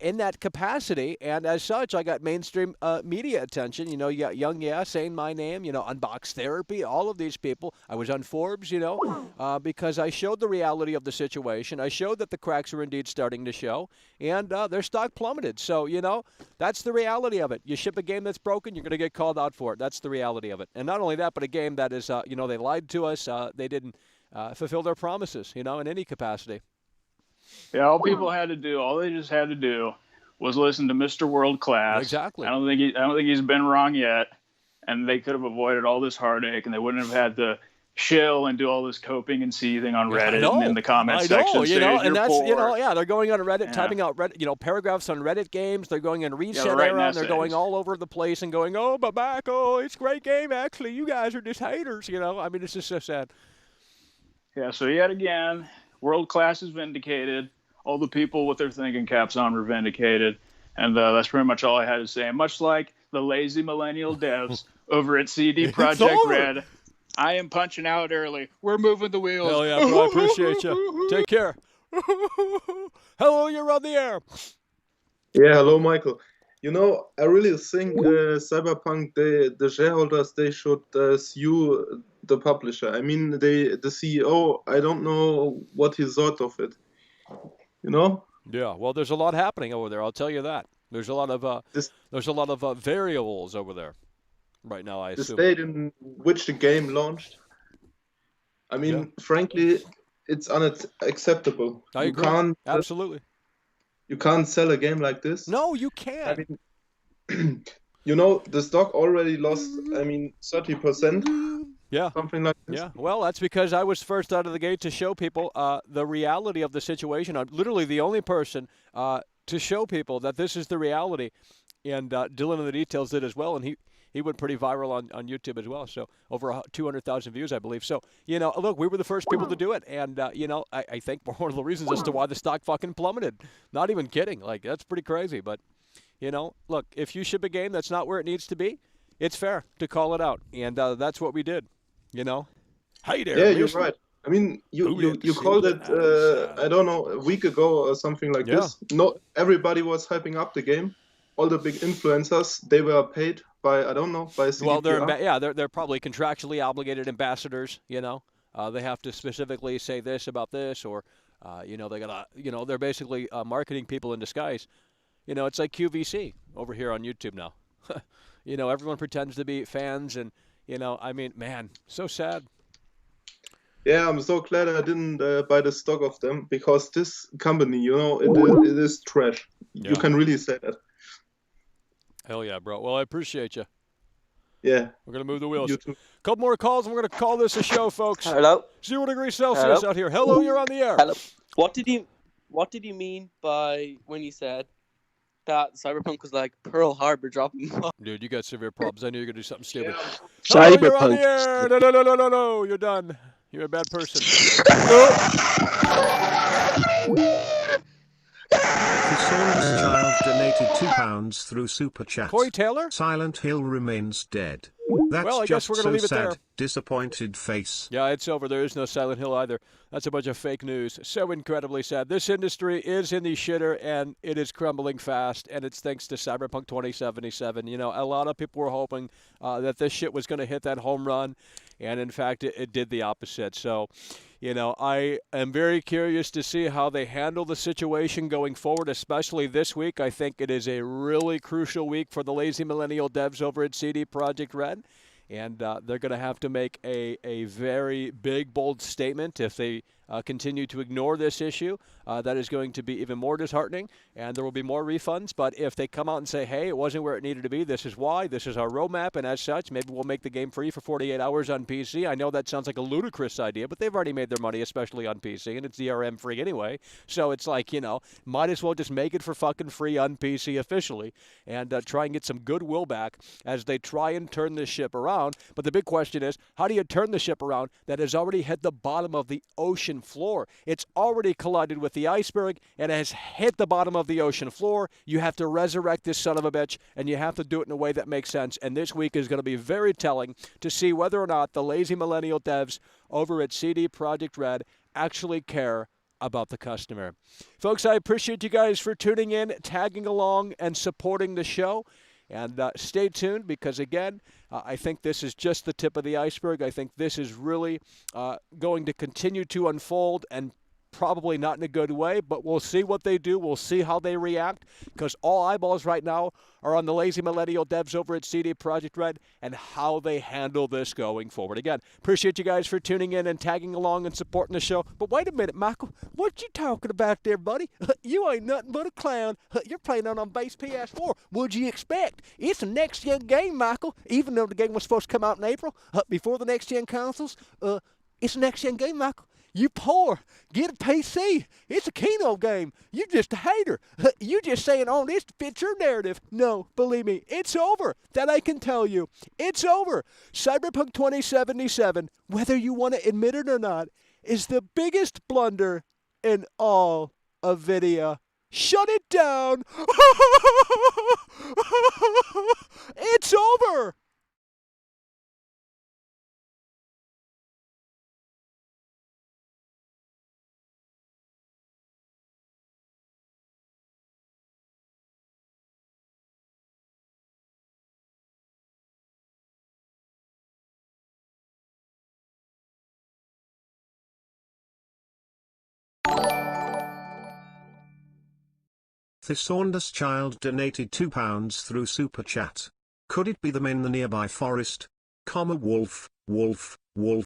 in that capacity, and as such, I got mainstream media attention. You got Young saying my name, Unbox Therapy, all of these people. I was on Forbes, because I showed the reality of the situation. I showed that the cracks were indeed starting to show, and their stock plummeted. So, that's the reality of it. You ship a game that's broken, you're going to get called out for it. That's the reality of it. And not only that, but a game that is, they lied to us. They didn't fulfill their promises, in any capacity. Yeah, all they just had to do was listen to Mr. World Class. Exactly. I don't think he's been wrong yet. and they could have avoided all this heartache, and they wouldn't have had to chill and do all this coping and seething on Reddit and in the comments section. You know, and that's poor. they're going on Reddit, typing out Reddit, paragraphs on Reddit games. They're going in Reset Era, and they're going all over the place and going, oh, but back, it's a great game. Actually, you guys are just haters. I mean, it's just so sad. Yeah. So yet again, world class is vindicated. All the people with their thinking caps on were vindicated, and that's pretty much all I had to say. And much like the lazy millennial devs over at CD Projekt Red, I am punching out early. We're moving the wheels. Hell yeah, bro. I appreciate you. Take care. Hello, you're on the air. Yeah, hello, Michael. I really think Cyberpunk, the shareholders, they should sue the publisher. I mean, the CEO, I don't know what he thought of it. Yeah, well, there's a lot happening over there. I'll tell you that. There's a lot of variables over there right now. I assume. The state in which the game launched. I mean, frankly, it's unacceptable. I agree. Absolutely. You can't sell a game like this. No, you can't. I mean, the stock already lost. I mean, 30%. Yeah. Something like this. Yeah. Well, that's because I was first out of the gate to show people the reality of the situation. I'm literally the only person to show people that this is the reality. And Dylan in the Details did as well, and he went pretty viral on YouTube as well. So over 200,000 views, I believe. So, look, we were the first people to do it. And, I think one of the reasons as to why the stock fucking plummeted. Not even kidding. Like, that's pretty crazy. But, look, if you ship a game that's not where it needs to be, it's fair to call it out. And that's what we did. Hey there. Yeah, you're right. I mean, you called it, I don't know, a week ago or something like this. Not everybody was hyping up the game. All the big influencers, they were paid by, I don't know, by CDPR. Well, they're probably contractually obligated ambassadors. They have to specifically say this about this, or they gotta, they're basically marketing people in disguise. It's like QVC over here on YouTube now. Everyone pretends to be fans, and I mean, man, so sad. Yeah, I'm so glad I didn't buy the stock of them, because this company, it is trash. Yeah. You can really say that. Hell yeah, bro. Well, I appreciate you. Yeah. We're going to move the wheels. You too. Couple more calls, and we're going to call this a show, folks. Hello? 0 degrees Celsius out here. Hello, you're on the air. Hello. What did you mean by when you said that Cyberpunk was like Pearl Harbor dropping bombs? Dude, you got severe problems. I knew you were going to do something stupid. Yeah. Hello, you're on the air. No. You're done. You're a bad person. Thesaurus Child donated £2 through Super Chat. Corey Taylor? Silent Hill remains dead. That's well, I guess we're just going to so leave it sad. there. Disappointed face. Yeah, it's over. There is no Silent Hill either. That's a bunch of fake news. So incredibly sad. This industry is in the shitter, and it is crumbling fast, and it's thanks to Cyberpunk 2077. A lot of people were hoping that this shit was going to hit that home run, and in fact, it did the opposite. So, I am very curious to see how they handle the situation going forward, especially this week. I think it is a really crucial week for the lazy millennial devs over at CD Projekt Red. And they're going to have to make a very big, bold statement if they continue to ignore this issue. That is going to be even more disheartening, and there will be more refunds. But if they come out and say, hey, it wasn't where it needed to be, this is why, this is our roadmap, and as such, maybe we'll make the game free for 48 hours on PC. I know that sounds like a ludicrous idea, but they've already made their money, especially on PC, and it's DRM free anyway. So it's like, might as well just make it for fucking free on PC officially and try and get some goodwill back as they try and turn this ship around. But the big question is, how do you turn the ship around that has already hit the bottom of the ocean floor? It's already collided with the iceberg and has hit the bottom of the ocean floor. You have to resurrect this son of a bitch, and you have to do it in a way that makes sense. And this week is going to be very telling to see whether or not the lazy millennial devs over at CD Projekt Red actually care about the customer. Folks, I appreciate you guys for tuning in, tagging along, and supporting the show. And stay tuned because, again, I think this is just the tip of the iceberg. I think this is really going to continue to unfold and probably not in a good way, but we'll see what they do. We'll see how they react, because all eyeballs right now are on the lazy millennial devs over at CD Projekt Red and how they handle this going forward. Again, appreciate you guys for tuning in and tagging along and supporting the show. But wait a minute, Michael, what you talking about there, buddy? You ain't nothing but a clown. You're playing on base PS4. What'd you expect? It's a next-gen game, Michael, even though the game was supposed to come out in April, before the next-gen consoles. It's a next-gen game, Michael. You poor. Get a PC. It's a Kino game. You just a hater. You just saying all this to fit your narrative. No, believe me, it's over. That I can tell you. It's over. Cyberpunk 2077, whether you want to admit it or not, is the biggest blunder in all of Vidya. Shut it down. It's over. Thesaurus Child donated £2 through Super Chat. Could it be them in the nearby forest? Wolf, wolf, wolf.